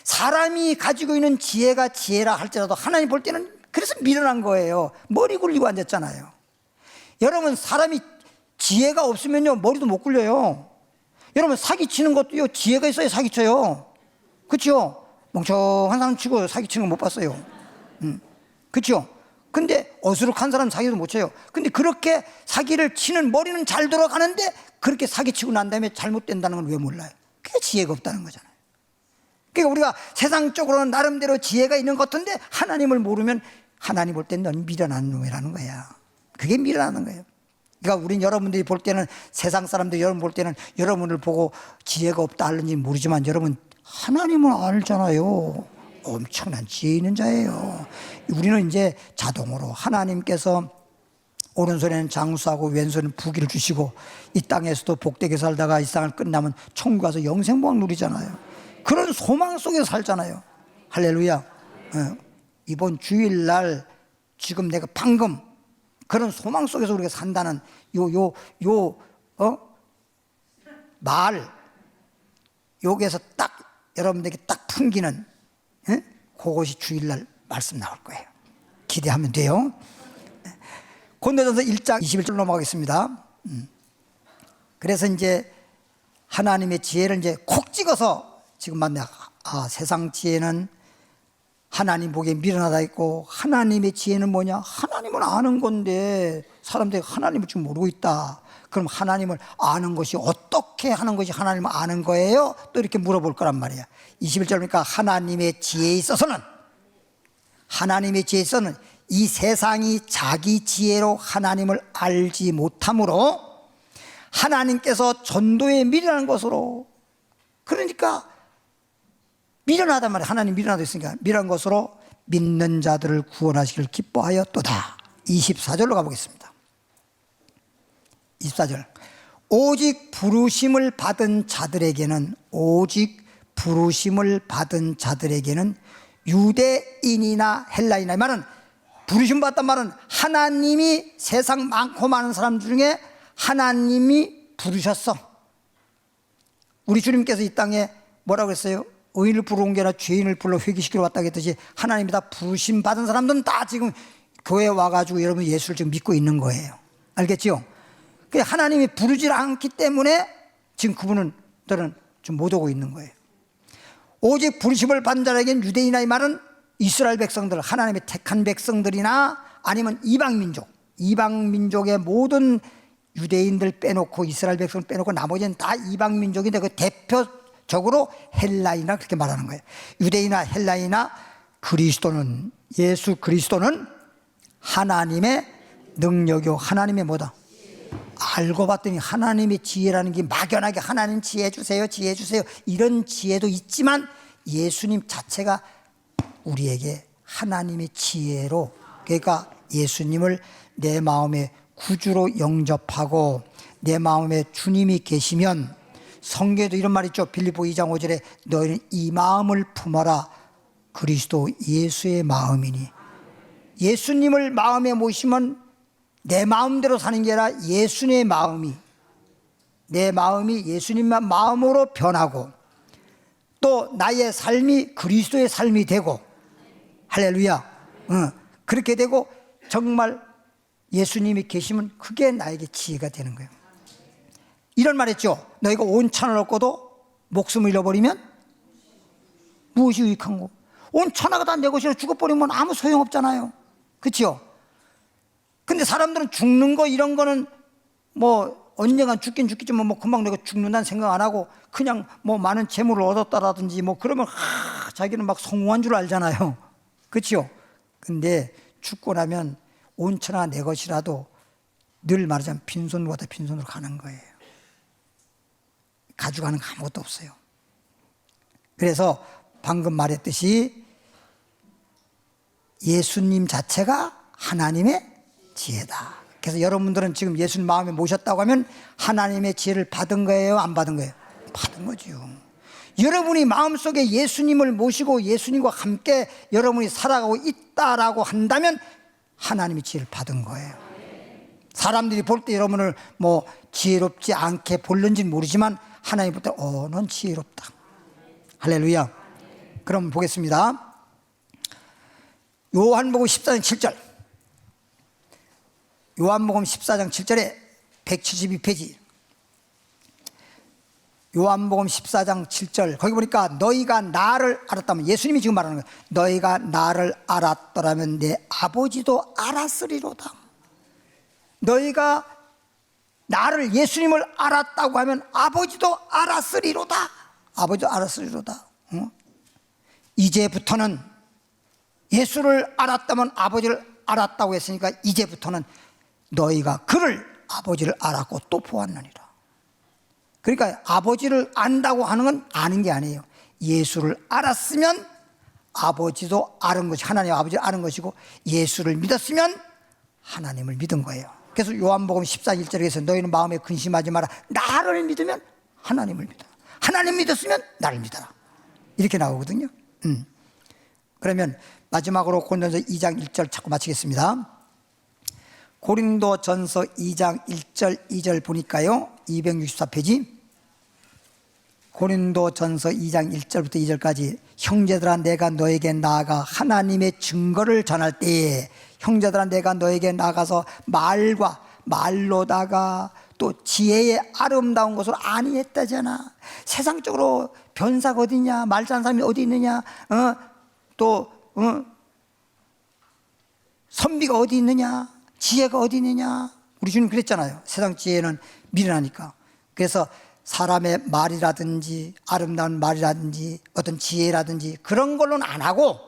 사람이 가지고 있는 지혜가 지혜라 할지라도 하나님 볼 때는 그래서 미련한 거예요. 머리 굴리고 앉았잖아요. 여러분 사람이 지혜가 없으면요 머리도 못 굴려요. 여러분 사기치는 것도요 지혜가 있어야 사기쳐요. 그렇죠? 멍청한 사람 치고 사기치는 거 못 봤어요. 그렇죠? 근데 어수룩한 사람 사기도 못 쳐요. 근데 그렇게 사기를 치는 머리는 잘 돌아가는데 그렇게 사기치고 난 다음에 잘못된다는 걸 왜 몰라요? 그게 지혜가 없다는 거잖아요. 그러니까 우리가 세상적으로는 나름대로 지혜가 있는 것 같은데 하나님을 모르면 하나님 볼 때는 넌 미련한 놈이라는 거야. 그게 미련하는 거예요. 그러니까 우린 여러분들이 볼 때는 세상 사람들이 여러분 볼 때는 여러분을 보고 지혜가 없다 하는지 모르지만 여러분 하나님을 알잖아요. 엄청난 지혜 있는 자예요. 우리는 이제 자동으로 하나님께서 오른손에는 장수하고 왼손에는 부귀를 주시고 이 땅에서도 복되게 살다가 이 땅을 끝나면 천국 가서 영생복을 누리잖아요. 그런 소망 속에서 살잖아요. 할렐루야. 이번 주일날 지금 내가 방금 그런 소망 속에서 우리가 산다는 말 여기에서 딱 여러분들에게 딱 풍기는 그것이 주일날 말씀 나올 거예요. 기대하면 돼요. 고린도전서 1장 21절 넘어가겠습니다. 그래서 이제 하나님의 지혜를 이제 콕 찍어서 지금 만나 세상 지혜는 하나님 보기에 미련하다 있고 하나님의 지혜는 뭐냐? 하나님을 아는 건데 사람들이 하나님을 지금 모르고 있다. 그럼 하나님을 아는 것이 어떻게 하는 것이 하나님을 아는 거예요? 또 이렇게 물어볼 거란 말이야. 21절이니까 하나님의 지혜에 있어서는 이 세상이 자기 지혜로 하나님을 알지 못하므로 하나님께서 전도에 미련한 것으로, 그러니까 미련하단 말이야. 하나님 미련하다 했으니까 미련한 것으로 믿는 자들을 구원하시기를 기뻐하였도다. 24절로 가보겠습니다. 24절. 오직 부르심을 받은 자들에게는 유대인이나 헬라인이나, 이 말은 부르심 받단 말은 하나님이 세상 많고 많은 사람 중에 하나님이 부르셨어. 우리 주님께서 이 땅에 뭐라고 했어요? 의인을 부르는 게 아니라 죄인을 불러 회개시키러 왔다고 했듯이 하나님이 다 부르심 받은 사람들은 다 지금 교회에 와가지고 여러분 예수를 지금 믿고 있는 거예요. 알겠죠? 하나님이 부르질 않기 때문에 지금 그분들은 좀 못 오고 있는 거예요. 오직 부르심을 받은 자에게는 유대인이나, 이 말은 이스라엘 백성들, 하나님의 택한 백성들이나 아니면 이방민족의 모든 유대인들 빼놓고 이스라엘 백성을 빼놓고 나머지는 다 이방민족인데 그 대표적으로 헬라이나 그렇게 말하는 거예요. 유대인이나 헬라이나 그리스도는, 예수 그리스도는 하나님의 능력이요 하나님의 뭐다? 알고 봤더니 하나님의 지혜라는 게 막연하게 하나님 지혜 주세요 이런 지혜도 있지만 예수님 자체가 우리에게 하나님의 지혜로, 그러니까 예수님을 내 마음의 구주로 영접하고 내 마음에 주님이 계시면, 성경에도 이런 말 있죠. 빌립보 2장 5절에 너희는 이 마음을 품어라. 그리스도 예수의 마음이니. 예수님을 마음에 모시면 내 마음대로 사는 게 아니라 예수님의 마음이, 내 마음이 예수님의 마음으로 변하고 또 나의 삶이 그리스도의 삶이 되고, 할렐루야. 그렇게 되고 정말 예수님이 계시면 그게 나에게 지혜가 되는 거예요. 이런 말 했죠. 너희가 온 천하를 얻고도 목숨을 잃어버리면 무엇이 유익한 거? 온 천하가 다 내 것이라 죽어버리면 아무 소용없잖아요. 그렇죠? 근데 사람들은 죽는 거 이런 거는 뭐 언젠간 죽긴 죽겠지만 뭐 금방 내가 죽는다는 생각 안 하고 그냥 뭐 많은 재물을 얻었다라든지 뭐 그러면 자기는 막 성공한 줄 알잖아요. 그렇죠? 근데 죽고 나면 온 천하 내 것이라도 늘 말하자면 빈손으로 가다 빈손으로 가는 거예요. 가져가는 거 아무것도 없어요. 그래서 방금 말했듯이 예수님 자체가 하나님의 지혜다. 그래서 여러분들은 지금 예수님 마음에 모셨다고 하면 하나님의 지혜를 받은 거예요? 안 받은 거예요? 받은 거죠. 여러분이 마음속에 예수님을 모시고 예수님과 함께 여러분이 살아가고 있다라고 한다면 하나님의 지혜를 받은 거예요. 사람들이 볼 때 여러분을 뭐 지혜롭지 않게 볼는지는 모르지만 하나님 볼 때 넌 지혜롭다. 할렐루야. 그럼 보겠습니다. 요한복음 14장 7절. 요한복음 14장 7절에 172페이지. 요한복음 14장 7절. 거기 보니까 너희가 나를 알았다면, 예수님이 지금 말하는 거예요. 너희가 나를 알았더라면 내 아버지도 알았으리로다. 너희가 나를, 예수님을 알았다고 하면 아버지도 알았으리로다. 아버지도 알았으리로다. 이제부터는 예수를 알았다면 아버지를 알았다고 했으니까 이제부터는 너희가 그를, 아버지를 알았고 또 보았느니라. 그러니까 아버지를 안다고 하는 건 아는 게 아니에요. 예수를 알았으면 아버지도 아는 것이, 하나님 아버지를 아는 것이고, 예수를 믿었으면 하나님을 믿은 거예요. 그래서 요한복음 14장 1절에서 너희는 마음에 근심하지 마라. 나를 믿으면 하나님을 믿어라. 하나님 믿었으면 나를 믿어라. 이렇게 나오거든요. 그러면 마지막으로 고린도전서 2장 1절 찾고 마치겠습니다. 고린도전서 2장 1절 2절 보니까요, 264페이지. 고린도전서 2장 1절부터 2절까지 형제들아 내가 너에게 나아가 하나님의 증거를 전할 때에, 형제들아 내가 너에게 나가서 말로다가 또 지혜의 아름다운 것을 아니했다잖아. 세상적으로 변사가 어디냐, 말 잘하는 사람이 어디 있느냐, 선비가 어디 있느냐, 지혜가 어디 있느냐. 우리 주님 그랬잖아요. 세상 지혜는 미련하니까. 그래서 사람의 말이라든지 아름다운 말이라든지 어떤 지혜라든지 그런 걸로는 안 하고,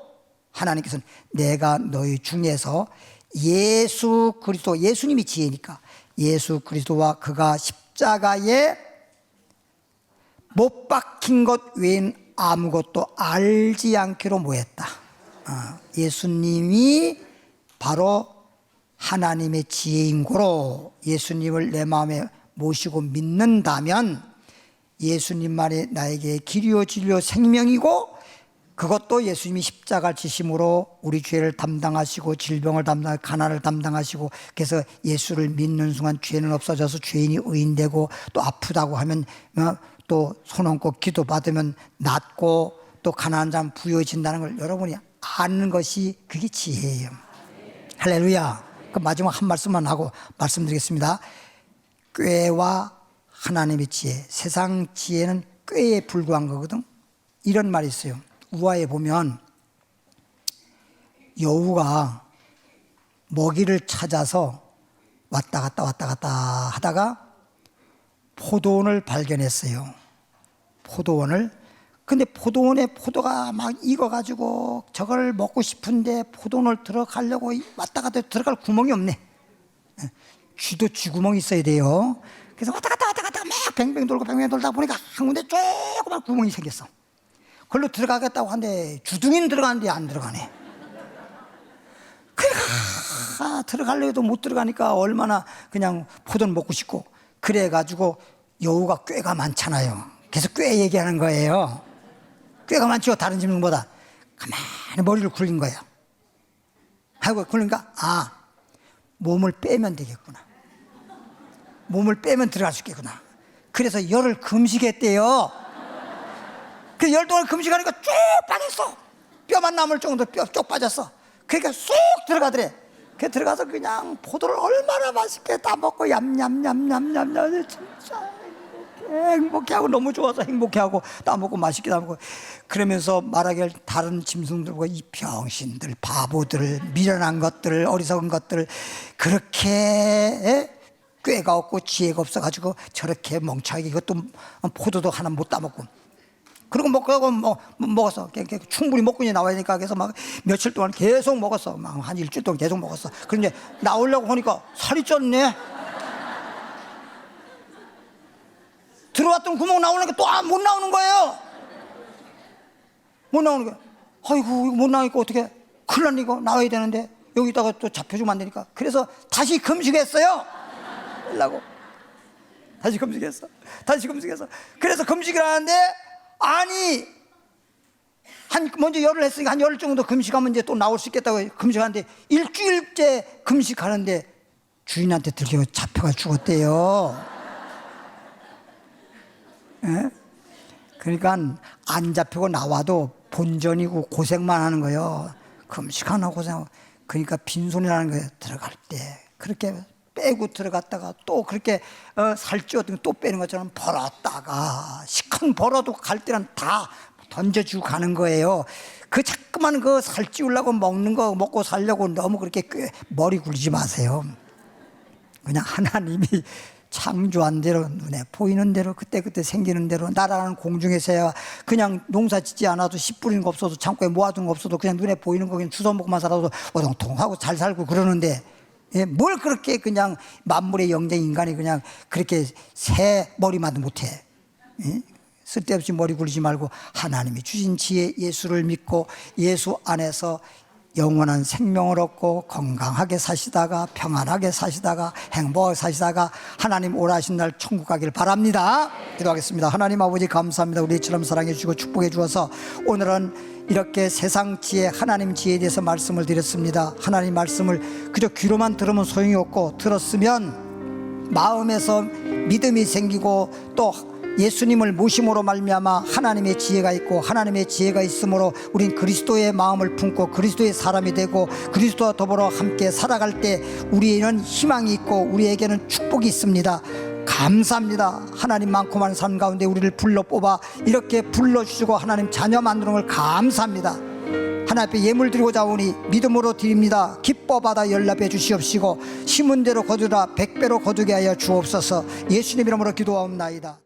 하나님께서는 내가 너희 중에서 예수 그리스도, 예수님이 지혜니까 예수 그리스도와 그가 십자가에 못 박힌 것 외엔 아무것도 알지 않기로 모였다. 예수님이 바로 하나님의 지혜인 고로 예수님을 내 마음에 모시고 믿는다면 예수님만이 나에게 길이요 진리요 생명이고, 그것도 예수님이 십자가를 지심으로 우리 죄를 담당하시고 질병을 담당하고 가난을 담당하시고, 그래서 예수를 믿는 순간 죄는 없어져서 죄인이 의인되고, 또 아프다고 하면 또 손 얹고 기도받으면 낫고, 또 가난한 자는 부여진다는 걸 여러분이 아는 것이 그게 지혜예요. 할렐루야. 그 마지막 한 말씀만 하고 말씀드리겠습니다. 꾀와 하나님의 지혜, 세상 지혜는 꾀에 불과한 거거든. 이런 말이 있어요. 우화에 보면 여우가 먹이를 찾아서 왔다 갔다 하다가 포도원을 발견했어요. 포도원을. 근데 포도원에 포도가 막 익어가지고 저걸 먹고 싶은데 포도원을 들어가려고 왔다 갔다 들어갈 구멍이 없네. 쥐도 쥐구멍이 있어야 돼요. 그래서 왔다 갔다 막 뱅뱅 돌다 보니까 한 군데 조그만 구멍이 생겼어. 그걸로 들어가겠다고 하는데 주둥이는 들어가는데 안 들어가네. 그러니까 들어가려고 해도 못 들어가니까 얼마나 그냥 포도는 먹고 싶고. 그래가지고 여우가 꾀가 많잖아요. 그래서 꾀 얘기하는 거예요. 꾀가 많죠, 다른 짐승보다. 가만히 머리를 굴린 거예요. 하고 굴리니까 몸을 빼면 되겠구나. 몸을 빼면 들어갈 수 있겠구나. 그래서 열을 금식했대요. 그 열 동안 금식하니까 쭉 빠졌어. 뼈만 남을 정도로 뼈 쭉 빠졌어. 그러니까 쏙 들어가더래. 그 들어가서 그냥 포도를 얼마나 맛있게 따먹고 얌얌얌얌얌얌 진짜 행복해하고 너무 좋아서 행복해하고 따먹고 맛있게 따먹고. 그러면서 말하길 다른 짐승들과 이 병신들, 바보들, 미련한 것들, 어리석은 것들, 그렇게 꾀가 없고 지혜가 없어가지고 저렇게 멍청하게 이것도 포도도 하나 못 따먹고. 그리고 먹었어. 충분히 먹고 이제 나와야 되니까 그래서 막 며칠 동안 계속 먹었어. 막 한 일주일 동안 계속 먹었어. 그런데 나오려고 하니까 살이 쪘네. 들어왔던 구멍 나오니까 또 못 나오는 거예요. 못 나오는 거야. 아이고 이거 못 나오니까 어떻게 큰일 났네. 이거 나와야 되는데 여기다가 또 잡혀주면 안 되니까 그래서 다시 금식했어요. 하려고 다시 금식했어. 그래서 금식을 하는데 아니 먼저 열을 했으니까 한 열흘 정도 금식하면 이제 또 나올 수 있겠다고 금식하는데 일주일째 금식하는데 주인한테 들켜 잡혀가 죽었대요. 예? 그러니까 안 잡히고 나와도 본전이고 고생만 하는 거예요. 금식 하나 고생하고. 그러니까 빈손이라는 거예요. 들어갈 때 그렇게 빼고 들어갔다가 또 그렇게 살찌웠던 또 빼는 것처럼 벌었다가 시큰 벌어도 갈 때는 다 던져주고 가는 거예요. 그 자꾸만 그 살찌우려고 먹는 거 먹고 살려고 너무 그렇게 머리 굴리지 마세요. 그냥 하나님이 창조한 대로 눈에 보이는 대로 그때그때 생기는 대로 날아가는 공중에서야 그냥 농사 짓지 않아도 씨 뿌리는 거 없어도 창고에 모아둔 거 없어도 그냥 눈에 보이는 거 그냥 주워 먹고만 살아도 오동통하고 잘 살고 그러는데 예, 뭘 그렇게 그냥 만물의 영장 인간이 그냥 그렇게 새 머리만 못해. 예? 쓸데없이 머리 굴리지 말고 하나님이 주신 지혜 예수를 믿고 예수 안에서 영원한 생명을 얻고 건강하게 사시다가 평안하게 사시다가 행복하게 사시다가 하나님 오라 하신 날 천국 가길 바랍니다. 기도하겠습니다. 하나님 아버지 감사합니다. 우리처럼 사랑해 주시고 축복해 주어서 오늘은 이렇게 세상 지혜 하나님 지혜에 대해서 말씀을 드렸습니다. 하나님 말씀을 그저 귀로만 들으면 소용이 없고 들었으면 마음에서 믿음이 생기고 또 예수님을 모심으로 말미암아 하나님의 지혜가 있고 하나님의 지혜가 있으므로 우린 그리스도의 마음을 품고 그리스도의 사람이 되고 그리스도와 더불어 함께 살아갈 때 우리에는 희망이 있고 우리에게는 축복이 있습니다. 감사합니다. 하나님 많고 많은 삶 가운데 우리를 불러 뽑아 이렇게 불러주시고 하나님 자녀 만드는 걸 감사합니다. 하나님 앞에 예물 드리고자 오니 믿음으로 드립니다. 기뻐 받아 연락해 주시옵시고 심은 대로 거두라 100배로 거두게 하여 주옵소서. 예수님 이름으로 기도하옵나이다.